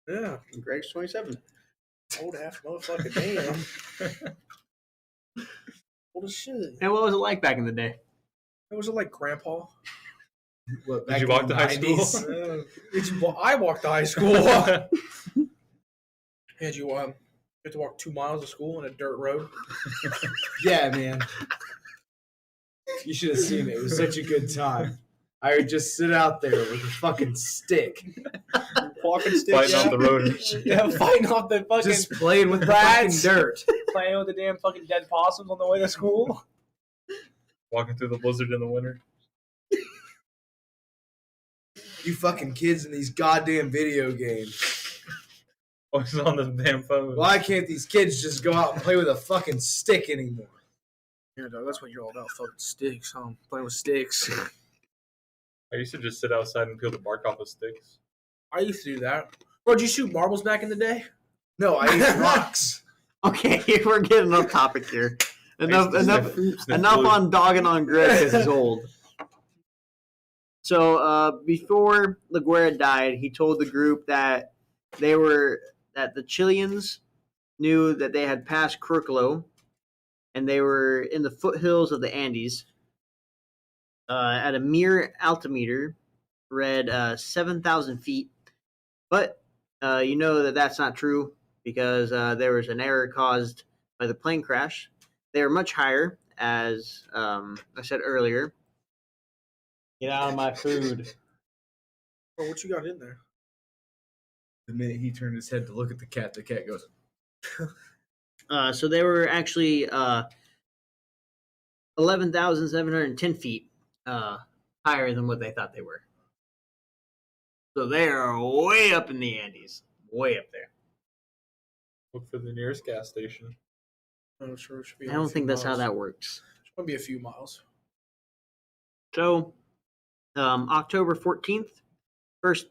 Yeah, And Greg's 27. old ass motherfucker. Damn, old as shit. And what was it like back in the day? It was like grandpa. What, Did you back walk in to the high school? 90s? I walked to high school. Had you have to walk 2 miles to school on a dirt road. Yeah, man. You should have seen it. It was such a good time. I would just sit out there with a fucking stick, Walking stick. Fighting off the rotors. Yeah, fighting off the fucking just playing with the fucking Rats. dirt. playing with the damn fucking dead possums on the way to school. Walking through the blizzard in the winter. You fucking kids in these goddamn video games. Always on the damn phone. Why can't these kids just go out and play with a fucking stick anymore? Yeah, dog, that's what you're all about, fucking sticks, huh? Playing with sticks. I used to just sit outside and peel the bark off of sticks. I used to do that. Bro, did you shoot marbles back in the day? No, I eat rocks. Okay, we're getting off topic here. I Enough, used to enough, sniff enough glue. on dogging on Greg because he's old. So before LaGuerra died, he told the group that the Chileans knew that they had passed Curcolo, and they were in the foothills of the Andes. At a mere altimeter, read 7,000 feet, but you know that that's not true because there was an error caused by the plane crash. They were much higher, as I said earlier. Get out of my food. Bro, what you got in there? The minute he turned his head to look at the cat goes, So they were actually 11,710 feet higher than what they thought they were. So they are way up in the Andes, way up there. Look for the nearest gas station. I'm sure it should be I don't think that's how that works. It's going to be a few miles. So, October 14th, first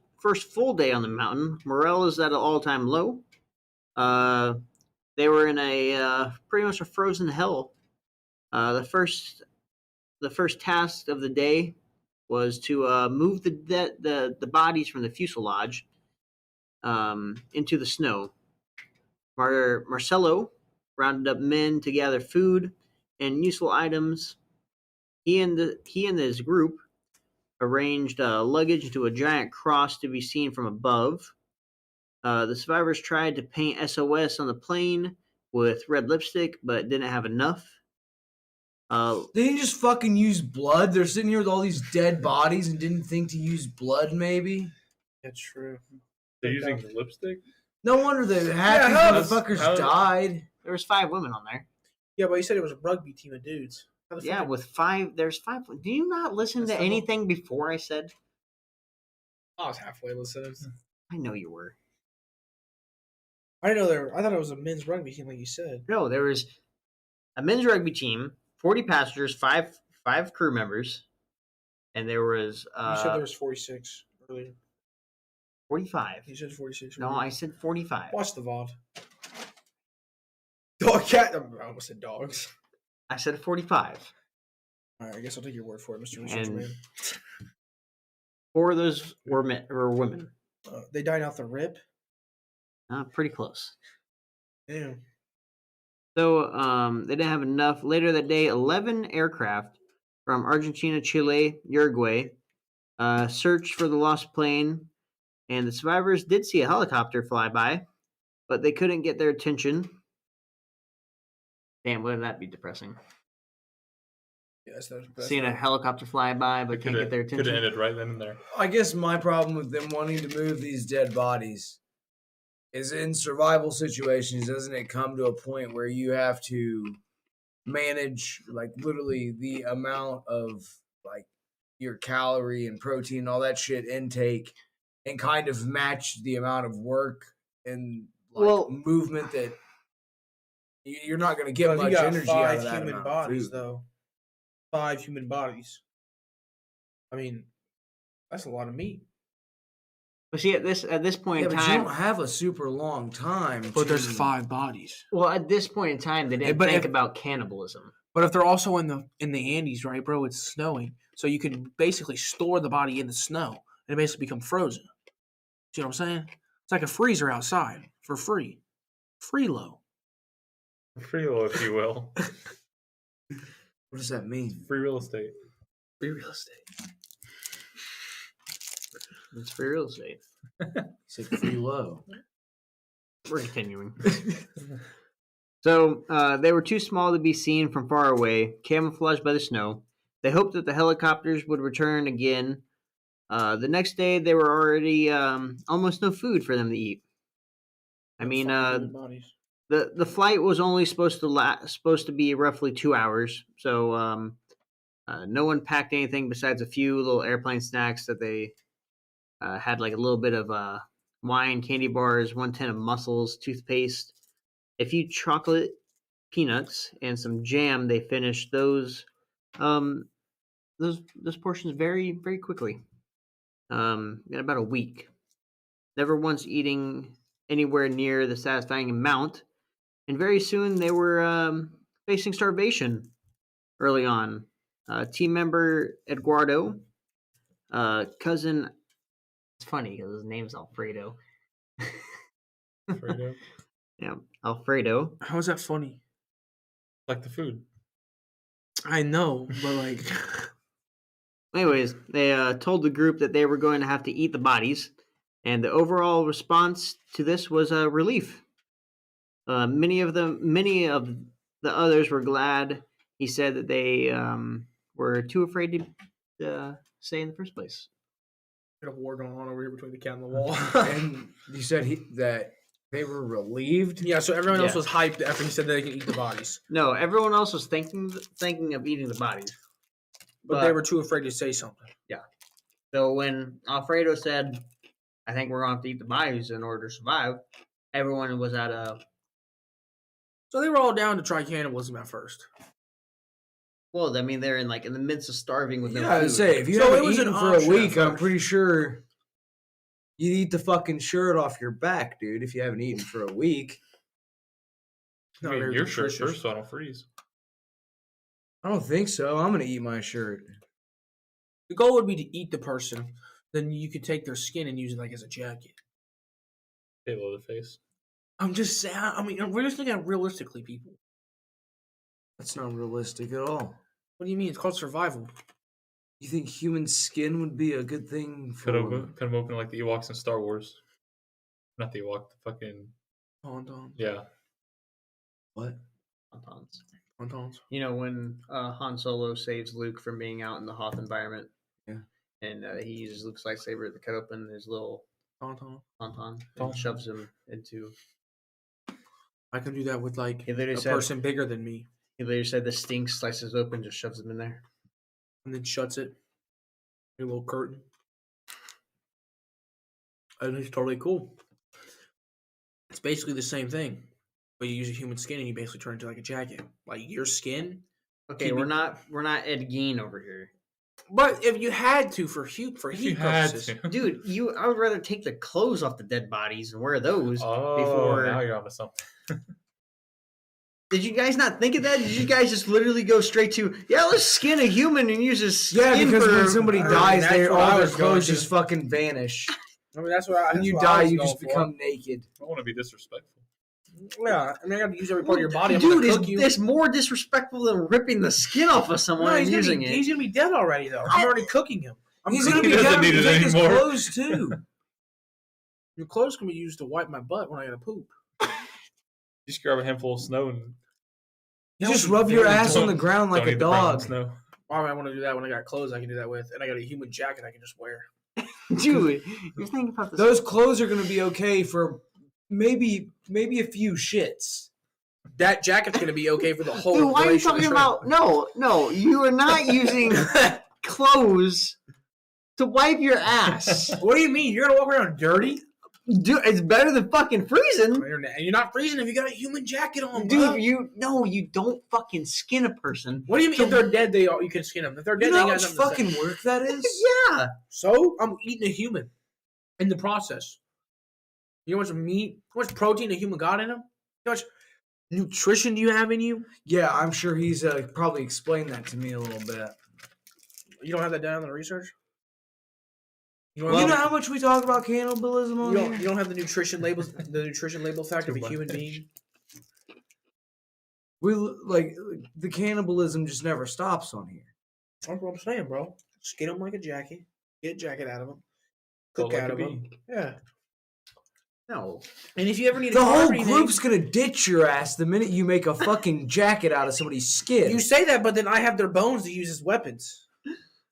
full day on the mountain. Morale is at an all-time low. They were in a pretty much a frozen hell. The first task of the day was to move the bodies from the fuselage into the snow. Marcelo rounded up men to gather food and useful items. He and his group arranged luggage into a giant cross to be seen from above. The survivors tried to paint SOS on the plane, with red lipstick, but didn't have enough. They didn't just fucking use blood. They're sitting here with all these dead bodies and didn't think to use blood, maybe? That's true. They're using lipstick. No wonder the half Yeah, these motherfuckers died. There was 5 women on there. Yeah, but you said it was a rugby team of dudes. How the fuck Yeah, did- with 5. There's 5. Do you not listen That's to the whole- anything before I said? I was halfway listening. I know you were. I didn't know there. I thought it was a men's rugby team, like you said. No, there was a men's rugby team, 40 passengers, 5 crew members, and there was You said there was 46 earlier. 45. You said 46. No, earlier. I said 45. Watch the VOD. Dog cat. I almost said dogs. I said 45. All right, I guess I'll take your word for it, Mr. Research And- Man. 4 of those were women. They died off the rip. Pretty close. Damn. So they didn't have enough. Later that day, 11 aircraft from Argentina, Chile, Uruguay searched for the lost plane, and the survivors did see a helicopter fly by, but they couldn't get their attention. Damn, wouldn't that be depressing? Yes, that's Seeing a helicopter fly by, but can't get their Could have attention. ended right then and there. I guess my problem with them wanting to move these dead bodies is in survival situations, doesn't it come to a point where you have to manage like literally the amount of like your calorie and protein and all that shit intake and kind of match the amount of work and like Well- movement that you're not going to get But much you got energy out 5 of that human amount bodies, of food. though. 5 human bodies. I mean, that's a lot of meat. But see, at this point Yeah, in but you time, don't have a super long time. But there's to- 5 bodies. well, at this point in time, they didn't But think if- about cannibalism. But if they're also in the Andes, right, bro? It's snowing, so you can basically store the body in the snow and it basically become frozen. See what I'm saying? It's like a freezer outside for free, freelo. Free will, if you will. What does that mean? Free real estate. Free real estate. It's for real estate. It's like free low. We're continuing. So they were too small to be seen from far away, camouflaged by the snow. They hoped that the helicopters would return again. The next day, there were already almost no food for them to eat. I mean, 5 human bodies. the flight was only supposed to be roughly 2 hours, so no one packed anything besides a few little airplane snacks that they had, like a little bit of wine, candy bars, 1 tin of mussels, toothpaste, a few chocolate peanuts, and some jam. They finished those portions very, very quickly. In about a week. Never once eating anywhere near the satisfying amount, and very soon they were facing starvation. Early on, team member Eduardo, cousin. It's funny because his name's Alfredo. Fredo. Yeah, Alfredo. How is that funny? Like the food. I know, but like, Anyways, they told the group that they were going to have to eat the bodies, and the overall response to this was relief. Many of the others were glad. He said that they were too afraid to say in the first place. Got a war going on over here between the cat and the wall. And you said that they were relieved. Yeah, so everyone else Yeah. was hyped after he said that they can eat the bodies, No, everyone else was thinking of eating the bodies. but they were too afraid to say something. So when Alfredo said, "I think we're going to have to eat the bodies in order to survive," everyone was at a So they were all down to try cannibalism at first. well. I mean, they're in the midst of starving with no Yeah, food. I'd say if you So it haven't was eaten an for a option at week, I'm first. pretty sure you'd eat the fucking shirt off your back, dude. If you haven't eaten for a week, I Not mean, very your shirt nutritious. first, so I don't freeze. I don't think so. I'm gonna eat my shirt. The goal would be to eat the person. Then you could take their skin and use it as a jacket. Halo the face. I'm just saying. I mean, we're just looking at realistically, people. That's not realistic at all. What do you mean? It's called survival. You think human skin would be a good thing for? Cut them open like the Ewoks in Star Wars. Not the Ewok, the fucking Hold on. yeah. What? Tauntauns. Tauntauns. You know when Han Solo saves Luke from being out in the Hoth environment. Yeah. And he uses Luke's lightsaber to cut open his little Tauntaun. tauntaun and Tauntaun. shoves him into. I can do that with like He literally a said. person bigger than me, He later said the stink slices open, just shoves him in there. and then shuts it. A little curtain. And it's totally cool. It's basically the same thing, but you use a human skin and you basically turn it into like a jacket. Like your skin. Okay, Keep we're it- not Ed Gein over here, But if you had to for heat If you had purposes, to. dude. I would rather take the clothes off the dead bodies and wear those Oh, before. now you're onto something. Did you guys not think of that? Did you guys just literally go straight to let's skin a human and use his skin Yeah, because for when somebody I mean, dies, that's they what I all their was going clothes to. just fucking vanish. I mean, that's what I. When that's you what I die, was you going just for. become naked. I don't want to be disrespectful. Yeah, I mean, I got to use every part of your body. I'm Dude, gonna cook you. it's more disrespectful than ripping the skin off of someone No, and using it. He's gonna be dead already, though. I'm already cooking him. He's cooking gonna be He doesn't down need to it take his anymore. clothes too. your clothes can be used to wipe my butt when I gotta poop. Just grab a handful of snow and You just rub your ass on the ground like don't a eat the brown dog. snow. Why would I want to do that when I got clothes I can do that with, and I got a human jacket I can just wear? Dude, you're thinking about this. Those clothes are gonna be okay for maybe a few shits. That jacket's gonna be okay for the whole. Dude, why are you duration of the talking trip. about? No, you are not using clothes to wipe your ass. What do you mean? You're gonna walk around dirty? Dude, it's better than fucking freezing. You're not freezing if you got a human jacket on, bro. Dude, you don't fucking skin a person. What do you mean? If they're dead, you can skin them. If they're dead, You know they how got much nothing to say. fucking work that is? Yeah. So I'm eating a human in the process. You know how much meat, how much protein a human got in him? How much nutrition do you have in you? Yeah, I'm sure he's probably explained that to me a little bit. You don't have that down in the research. You You know how much we talk about cannibalism on you here? don't have the nutrition labels, the nutrition label fact of a human being. We like the cannibalism just never stops on here. That's what I'm saying, bro. Skin them like a jacket. Get a jacket out of them. Cook Cook like out a of them. Yeah. No. And if you ever need The to whole anything, group's gonna ditch your ass the minute you make a fucking jacket out of somebody's skin. you say that, but then I have their bones to use as weapons.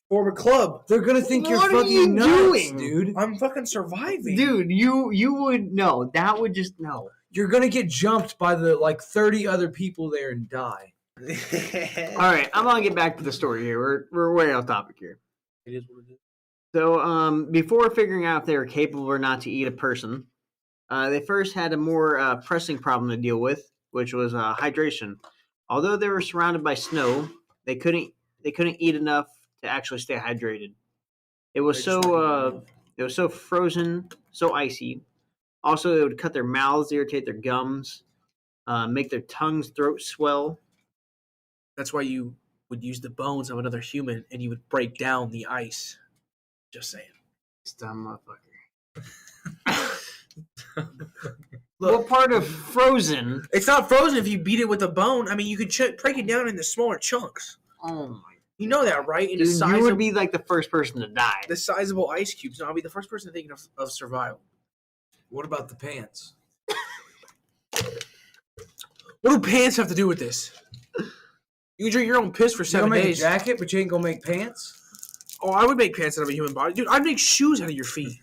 Form a club. They're gonna think you're What are fucking you nuts, doing? dude. I'm fucking surviving. Dude, you would no. That would just no. You're gonna get jumped by the 30 other people there and die. All right, I'm gonna get back to the story here. We're way off topic here. It is what it is. So, before figuring out if they were capable or not to eat a person, they first had a more pressing problem to deal with, which was hydration. Although they were surrounded by snow, they couldn't eat enough to actually stay hydrated. It was so frozen, so icy. Also, it would cut their mouths, irritate their gums, make their tongues, throat swell. That's why you would use the bones of another human and you would break down the ice. Just saying. This dumb motherfucker. What part of frozen? It's not frozen if you beat it with a bone. I mean, you could break it down into smaller chunks. Oh my! You know that, right? In Dude, the size you would of be like the first person to die. the sizable ice cubes. No, I'll be the first person thinking of survival. What about the pants? What do pants have to do with this? You can drink your own piss for You 7 gonna make days. a jacket, but you ain't gonna make pants? Oh, I would make pants out of a human body. Dude, I'd make shoes out of your feet.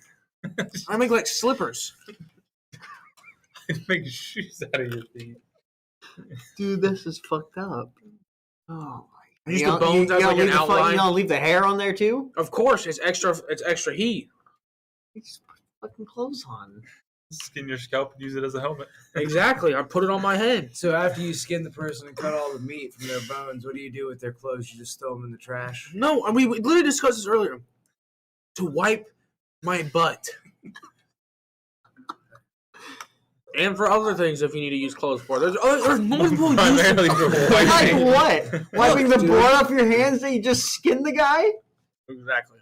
I make like slippers. Make shoes out of your feet. Dude, this is fucked up. Oh my! Use the bones as like an outline. You don't leave the hair on there too? Of course, it's extra heat. You just put fucking clothes on. Skin your scalp and use it as a helmet. Exactly. I put it on my head. So after you skin the person and cut all the meat from their bones, what do you do with their clothes? You just throw them in the trash? No, and we literally discussed this earlier. To wipe my butt. And for other things, if you need to use clothes for. There's multiple uses. Primarily for Like wiping. what? Wiping the dude. blood off your hands that you just skinned the guy? Exactly.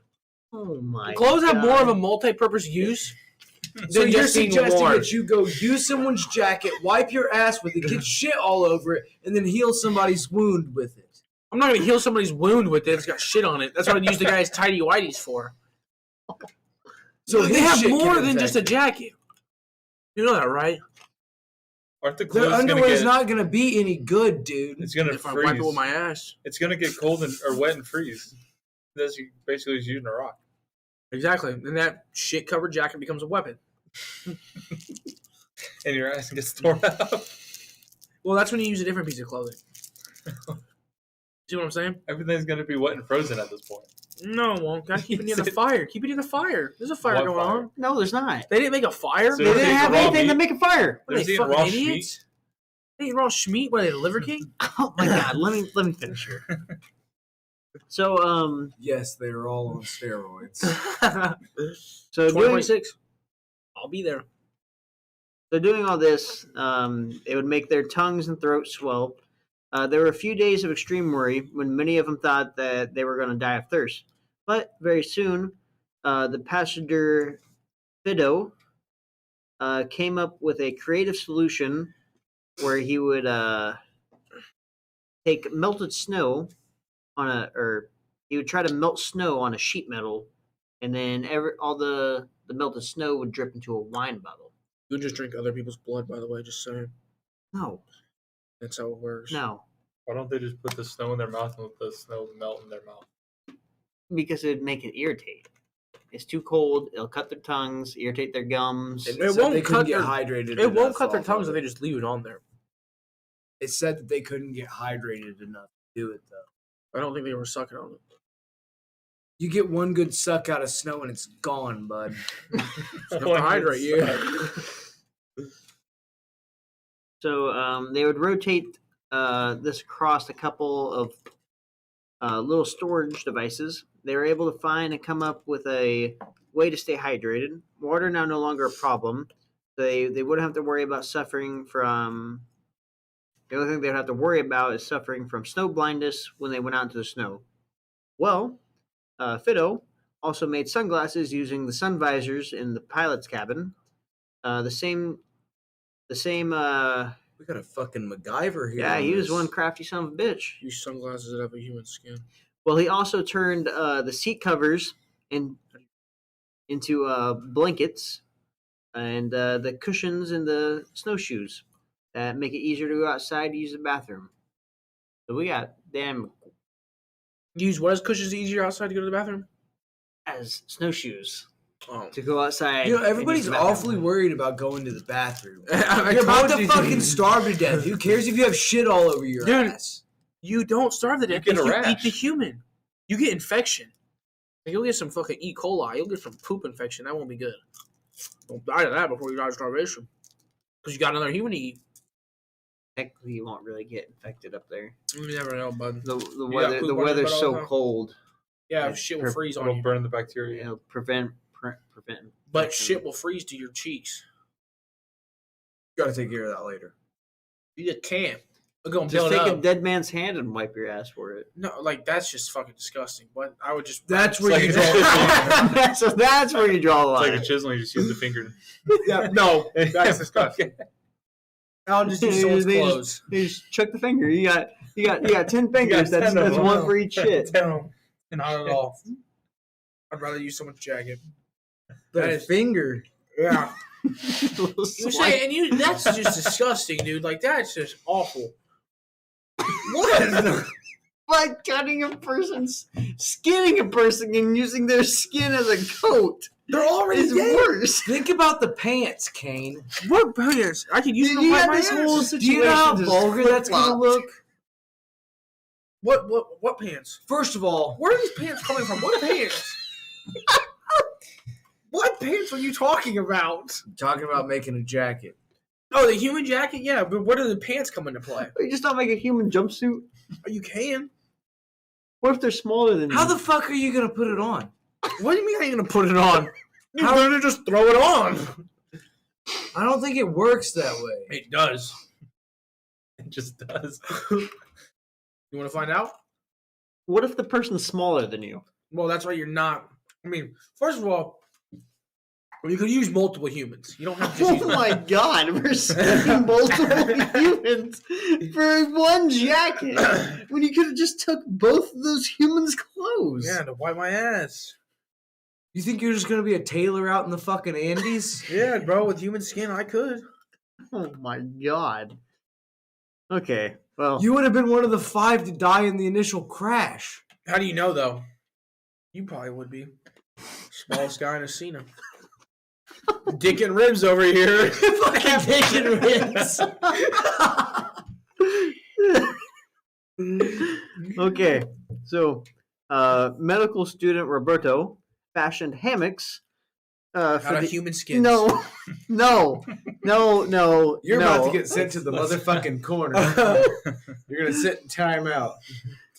Oh my! Clothes have more of a God. multi-purpose use So than you're just being suggesting worn. that you go use someone's jacket, wipe your ass with it, get shit all over it, and then heal somebody's wound with it. I'm not going to heal somebody's wound with it. It's got shit on it. That's what I use the guy's tidy whities for. So They his have shit more can than just a infect jacket. You know that, right? Aren't the Their clothes gonna underwear is get? not gonna be any good, dude. It's gonna If I wipe it with freeze. my ass. It's gonna get cold or wet and freeze. That's basically just using a rock. Exactly. And that shit covered jacket becomes a weapon. And your ass gets torn up. Well, that's when you use a different piece of clothing. See what I'm saying? Everything's gonna be wet and frozen at this point. No, it won't. Gotta keep it near the fire. Keep it near the fire. There's a fire What going fire? on. No, there's not. They didn't make a fire. So They they're didn't eating have raw anything to meat? make a fire. What are They're they eating fucking raw idiots? They eat raw schmeat. What are they, the Liver King? Oh my god, let me finish here. So Yes, they are all on steroids. so doing, 2026. I'll be there. so doing all this, it would make their tongues and throats swell. There were a few days of extreme worry when many of them thought that they were going to die of thirst. But very soon, the passenger Fido came up with a creative solution where he would take melted snow he would try to melt snow on a sheet metal, and then all the melted snow would drip into a wine bottle. You just drink other people's blood, by the way. Just saying. No, That's how it works. no, Why don't they just put the snow in their mouth and let the snow melt in their mouth? because it'd make it irritate. It's too cold. It'll cut their tongues, irritate their gums. It Said won't they couldn't cut get their- hydrated. It won't enough cut their off tongues of if it. they just leave it on there. It said that they couldn't get hydrated enough to do it though. I don't think they were sucking on it. You get one good suck out of snow and it's gone, bud. Enough to hydrate you. So they would rotate this across a couple of little storage devices. They were able to find and come up with a way to stay hydrated. Water now no longer a problem. They wouldn't have to worry about suffering from. The only thing they would have to worry about is suffering from snow blindness when they went out into the snow. Well, Fido also made sunglasses using the sun visors in the pilot's cabin. The same. We got a fucking MacGyver here. Yeah, on he was this. one crafty son of a bitch. Use sunglasses that have a human skin. Well, he also turned the seat covers into blankets and the cushions in the snowshoes that make it easier to go outside to use the bathroom. So we got damn Use what as cushions easier outside to go to the bathroom? as snowshoes Oh. to go outside. You know, and use everybody's the bathroom. awfully worried about going to the bathroom. I You're about told to you fucking starve to death. Who cares if you have shit all over your Dude. ass? You don't starve to death get if a you rash. eat the human. You get infection. Like, you'll get some fucking E. coli. You'll get some poop infection. That won't be good. Don't die of that before you die of starvation. Because you got another human to eat. Technically, you won't really get infected up there. You never know, bud. The got weather poop the on your weather's butt all the so time? cold. Yeah, Yeah, shit will freeze on It'll you. burn the bacteria. It'll prevent. But infection. shit will freeze to your cheeks. You gotta take care of that later. You just can't. We're going to Just build take up. a dead man's hand and wipe your ass for it. No, like, that's just fucking disgusting. But I would just... That's where like you a draw. chisel. So that's where you draw the It's line. like a chisel, you just use the finger. Yeah, no, that's disgusting. I'll just use someone's They just- clothes. You just chuck the finger. You got 10 fingers. That's 10 of them. one for each shit. Not at all. I'd rather use someone's jacket. That That is is- finger. Yeah. You say, and you that's just disgusting, dude. Like, that's just awful. What? Like cutting a person's, skinning a person and using their skin as a coat They're already is dead. worse. Think about the pants, Kane. What pants? I could use them to You wipe had my this ass. whole Do situation. you know how just vulgar that's gonna flip-flopped. look? What pants? First of all, Where are these pants coming from? What pants? What pants are you talking about? I'm talking about making a jacket. Oh, the human jacket? Yeah, but where do the pants come into play? You just don't make a human jumpsuit. Oh, you can. What if they're smaller than How you? the fuck are you gonna put it on? What do you mean I ain't gonna put it on? You're How- gonna just throw it on. I don't think it works that way. It does. It just does. You want to find out? What if the person's smaller than you? Well, that's why you're not. I mean, first of all, you could use multiple humans. You don't have to just use Oh my god, we're spending multiple humans for one jacket when you could have just took both of those humans' clothes. Yeah, to wipe my ass. You think you're just gonna be a tailor out in the fucking Andes? Yeah, bro, with human skin, I could. Oh my god. Okay, well, You would have been one of the 5 to die in the initial crash. How do you know though? You probably would be. Smallest guy in a Cena. Dick and ribs over here. Fucking dick and ribs. okay. So, medical student Roberto fashioned hammocks for Out of the human skins. no, no. You're no, about to get sent to the motherfucking corner. You're gonna sit in timeout.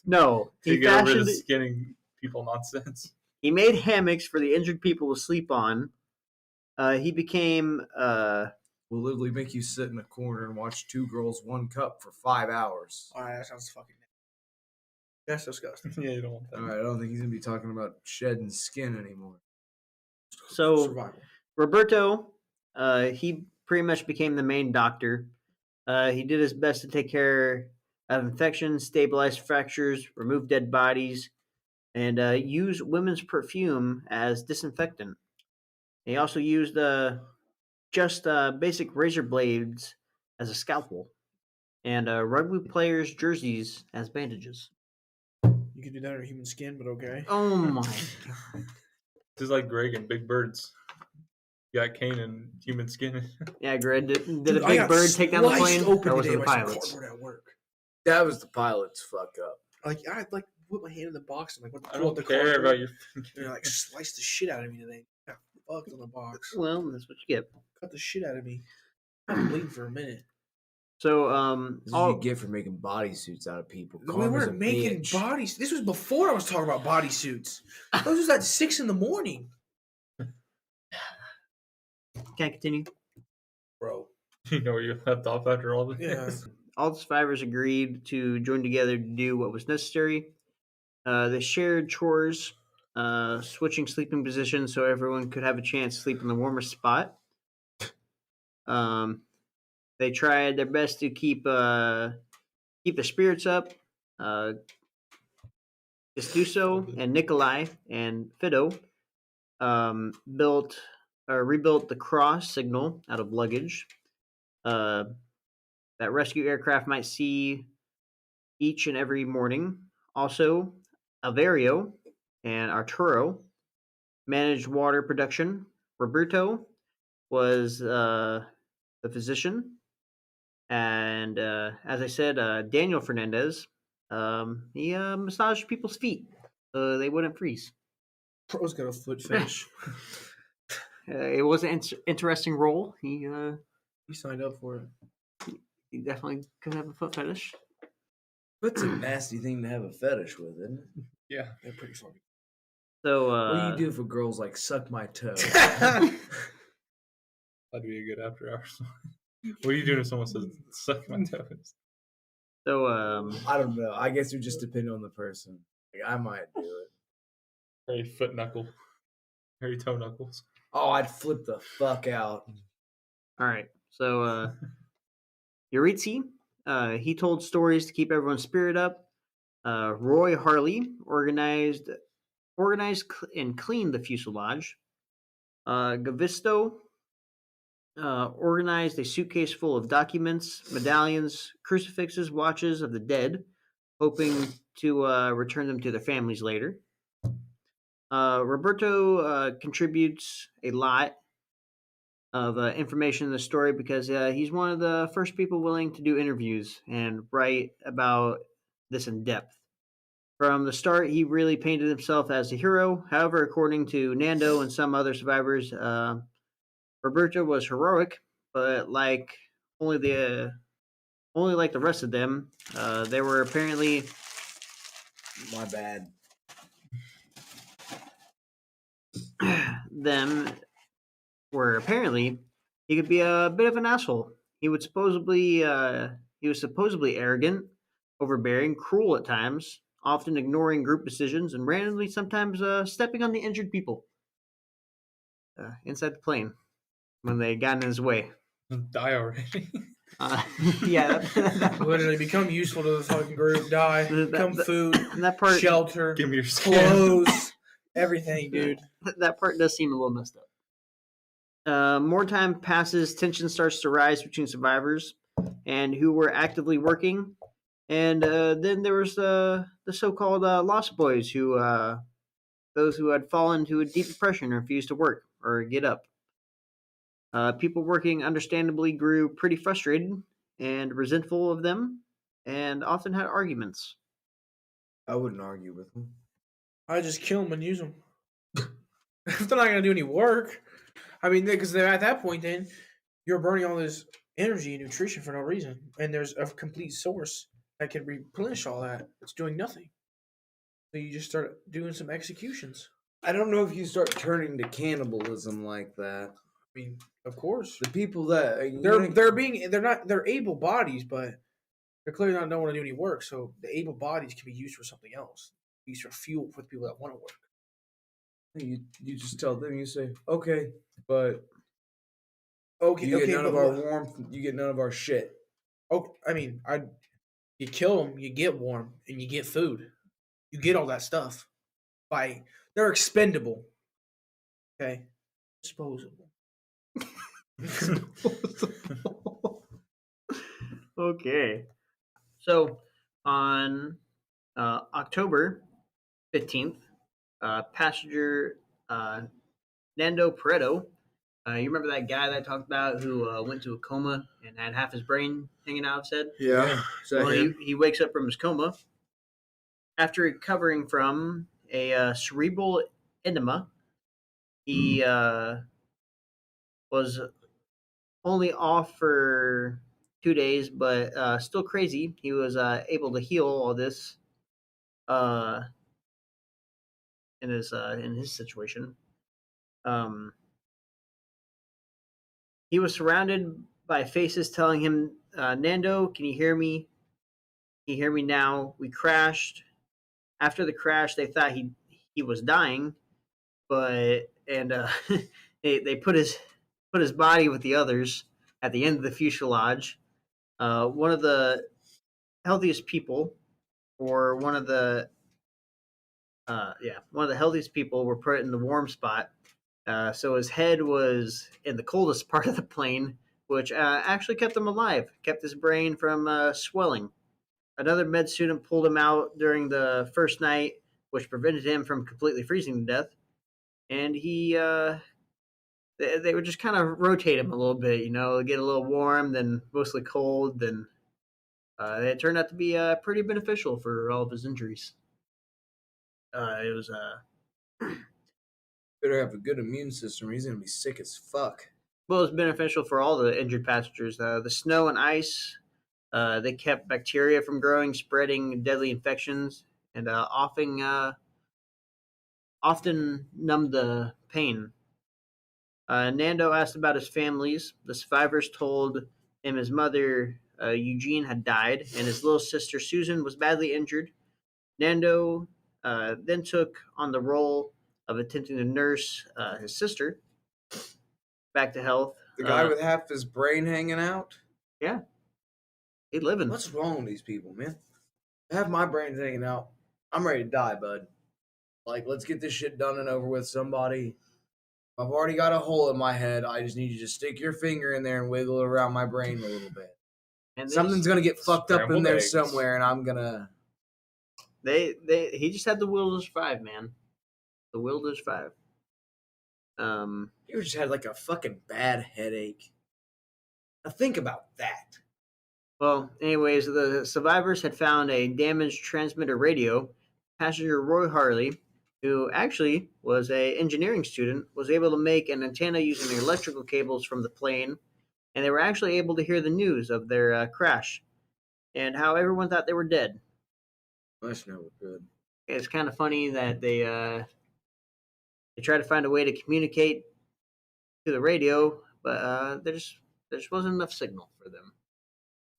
No. To He get over the fashioned. skinning people nonsense. He made hammocks for the injured people to sleep on. He became. We'll literally make you sit in a corner and watch 2 girls, 1 cup for 5 hours. All right, that sounds fucking. That's disgusting. Yeah, you don't want that. All right, I don't think he's gonna be talking about shedding skin anymore. So Survival. Roberto, he pretty much became the main doctor. He did his best to take care of infections, stabilize fractures, remove dead bodies, and use women's perfume as disinfectant. He also used just basic razor blades as a scalpel, and rugby players' jerseys as bandages. You can do that under human skin, but okay. Oh my! This is like Greg and Big Birds. You got Kane and human skin. Yeah, Greg, did a Dude, I big got bird take down the sliced plane, open or was it today the by some pilots? cardboard at work. That was the pilot's fuck up. Like I like put my hand in the box and like I pull out don't the care cardboard, about your. and like sliced the shit out of me today. Got fucked on the box. Well, that's what you get. Cut the shit out of me. I'm bleeding for a minute. So, This is what you get for making bodysuits out of people. We Karma's weren't a making bitch. bodies. This was before I was talking about bodysuits. Those was at 6 in the morning, can I continue? bro. You know where you left off after all this? Yeah. All the survivors agreed to join together to do what was necessary. They shared chores, switching sleeping positions so everyone could have a chance to sleep in the warmer spot. They tried their best to keep their spirits up. Gistuso and Nikolai and Fido rebuilt the cross signal out of luggage. That rescue aircraft might see each and every morning. Also, Averio and Arturo managed water production. Roberto was the physician. And as I said, Daniel Fernandez, he massaged people's feet so they wouldn't freeze. Bro's got a foot fetish. It was an interesting role. He Signed up for it. definitely could have a foot fetish. That's a nasty thing to have a fetish with, isn't it? Yeah. They're pretty funny. So What do you do for girls like suck my toe? That'd be a good after hours. What are you doing if someone says suck my toes? So I don't know. I guess it would just depend on the person. Like, I might do it. Hairy foot knuckle. Hairy toe knuckles. Oh, I'd flip the fuck out. all right. So Yuritsi, he told stories to keep everyone's spirit up. Roy Harley organized and cleaned the fuselage. Gavisto organized a suitcase full of documents, medallions, crucifixes, watches of the dead, hoping to return them to their families later. Roberto contributes a lot of information in the story because he's one of the first people willing to do interviews and write about this in depth. From the start, he really painted himself as a hero. However, according to Nando and some other survivors, Roberto was heroic, but like only like the rest of them, they were apparently My bad. he could be a bit of an asshole. He was supposedly arrogant, overbearing, cruel at times, often ignoring group decisions and randomly sometimes stepping on the injured people inside the plane when they got in his way. Die already. Yeah, Literally become useful to the fucking group. Die. Become food, that part shelter, Give me your skin. clothes, everything, dude. that part does seem a little messed up. More time passes, tension starts to rise between survivors and who were actively working. And then there was the so-called Lost Boys, who those who had fallen into a deep depression and refused to work or get up. People working understandably grew pretty frustrated and resentful of them, and often had arguments. I wouldn't argue with him. I just kill them and use them. If they're not gonna do any work, I mean, because they're at that point, then you're burning all this energy and nutrition for no reason, and there's a complete source that can replenish all that. It's doing nothing. So you just start doing some executions. I don't know if you start turning to cannibalism like that. I mean, of course, The people that they're able bodies, but they're clearly not don't want to do any work. So the able bodies can be used for something else. Used for fuel for the people that want to work. you just tell them, you say, okay, but Okay, you okay, get none of but our what- warmth, you get none of our shit. Oh, I mean, you kill them, you get warm, and you get food. You get all that stuff. They're expendable. Okay, disposable. Okay. So on October 15th, passenger Nando Pareto, you remember that guy that I talked about who went to a coma and had half his brain hanging out of his head? Yeah. Well, he wakes up from his coma after recovering from a cerebral edema. He was only off for 2 days, but still crazy. He was able to heal all this in his situation. He was surrounded by faces telling him, "Nando, can you hear me? Can you hear me now? We crashed." After the crash, they thought he was dying, but they put his body with the others at the end of the fuselage. One of the healthiest people, or one of the healthiest people, were put in the warm spot. So his head was in the coldest part of the plane, which actually kept him alive, kept his brain from swelling. Another med student pulled him out during the first night, which prevented him from completely freezing to death. And they would just kind of rotate him a little bit, get a little warm, then mostly cold, then it turned out to be pretty beneficial for all of his injuries. It was Better have a good immune system or he's gonna be sick as fuck. Well, it was beneficial for all the injured passengers. The snow and ice, they kept bacteria from growing, spreading deadly infections, and often numbed the pain. Nando asked about his families. The survivors told him his mother, Eugene, had died, and his little sister, Susan, was badly injured. Nando then took on the role of attempting to nurse his sister back to health. The guy with half his brain hanging out? Yeah. He living. What's wrong with these people, man? Half my brain's hanging out. I'm ready to die, bud. Like, let's get this shit done and over with. Somebody. I've already got a hole in my head. I just need you to stick your finger in there and wiggle around my brain a little bit. And Something's gonna get fucked up in Scrambled there eggs. somewhere, and I'm gonna. He just had the will to survive, man. The will to survive. You just had like a fucking bad headache. Now think about that. Well, anyways, the survivors had found a damaged transmitter radio. Passenger Roy Harley, who actually was a engineering student, was able to make an antenna using the electrical cables from the plane, and they were actually able to hear the news of their crash and how everyone thought they were dead. That's never good. It's kind of funny that they tried to find a way to communicate to the radio, but there just wasn't enough signal for them.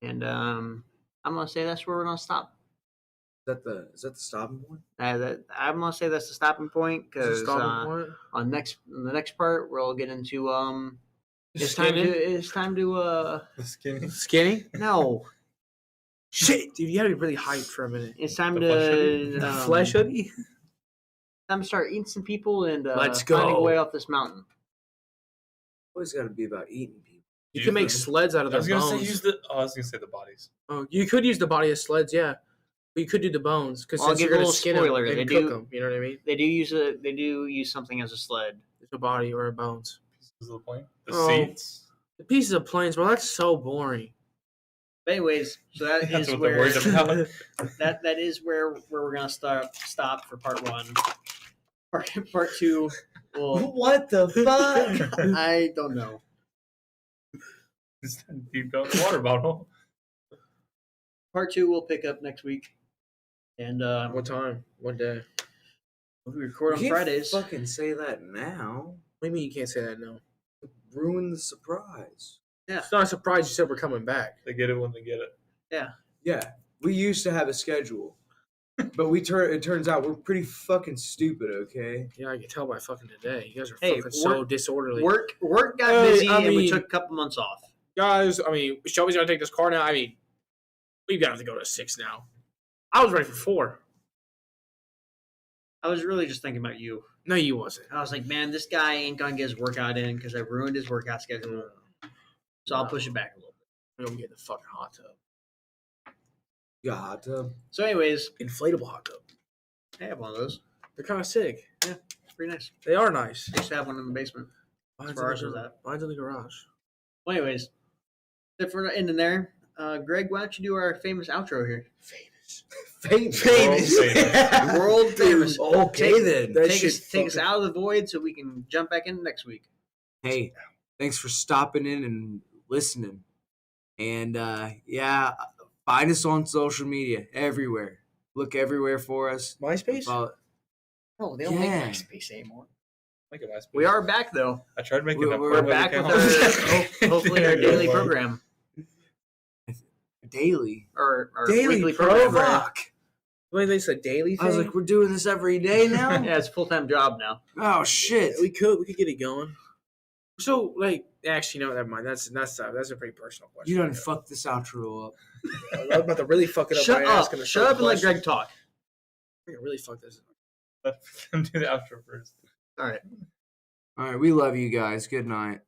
And I'm gonna say that's where we're gonna stop. Is that the stopping point? I'm gonna say that's the stopping point Is it because stopping point? on the next part we'll get into it's time Skinny? to Skinny. Skinny? no, Shit, dude, you gotta be really hyped for a minute. it's time The flesh hoodie? to Flesh hoodie? time to start eating some people and Let's finding a go. way off this mountain. Always got to be about eating people. You Use can make the- sleds out of I their was gonna bones. say use the. Oh, I was gonna say the bodies. Oh, you could use the body as sleds, yeah. But you could do the bones because I'll since give you're a gonna little skin spoiler, them they and do- cook them. You know what I mean? They do use something as a sled. It's a body or a bones. Pieces of the plane. The Oh. seats. The pieces of planes, bro. That's so boring. But anyways, so that That's is what they're where worried about. that is where we're gonna stop for part 1. Part 2 will What the fuck? I don't know. Deep down the water bottle. Part 2 will pick up next week, and What time? What day? we record on You can't Fridays. Fucking say that now. What do you mean you can't say that now? Ruin the surprise. It's not a surprise you said we're coming back. They get it when they get it. Yeah, we used to have a schedule, but it turns out we're pretty fucking stupid. Okay. Yeah, I can tell by fucking today. You guys are Hey, fucking so disorderly. Work got Hey, busy, I and we mean- took a couple months off. Guys, I mean, Shelby's gonna take this car now. I mean, we've got to go to 6 now. I was ready for 4. I was really just thinking about you. No, you wasn't. I was like, man, this guy ain't gonna get his workout in because I ruined his workout schedule. So I'll push it back a little bit. We're gonna get in the fucking hot tub. You got a hot tub? So, anyways, Inflatable hot tub. I have one of those. They're kind of sick. Pretty nice. They are nice. I used to have one in the basement. Mine's where ours in was the, at. mine's in the garage. Well, anyways, if we're not ending there, Greg, why don't you do our famous outro here? Famous. Famous. World famous. Okay then. That Take shit us fucking- out of the void so we can jump back in next week. Hey, thanks for stopping in and listening. And yeah, find us on social media everywhere. Look everywhere for us. MySpace? Follow- Oh, they don't make Yeah. MySpace anymore. Like a MySpace. We are back though. I tried making that We're part, but back it with came our out. hopefully our daily program Daily. or our Daily weekly pro- program. Fuck. Wait, they said daily thing? I was like, we're doing this every day now? Yeah, it's a full-time job now. Oh shit. we could get it going. So, like, actually, no, never mind. That's a pretty personal question. You done fucked this outro up. I'm about to really fuck it up Shut by up. asking a Shut up and let question. Greg talk. I'm gonna really fuck this up. Let them do the outro first. All right. All right, we love you guys. Good night.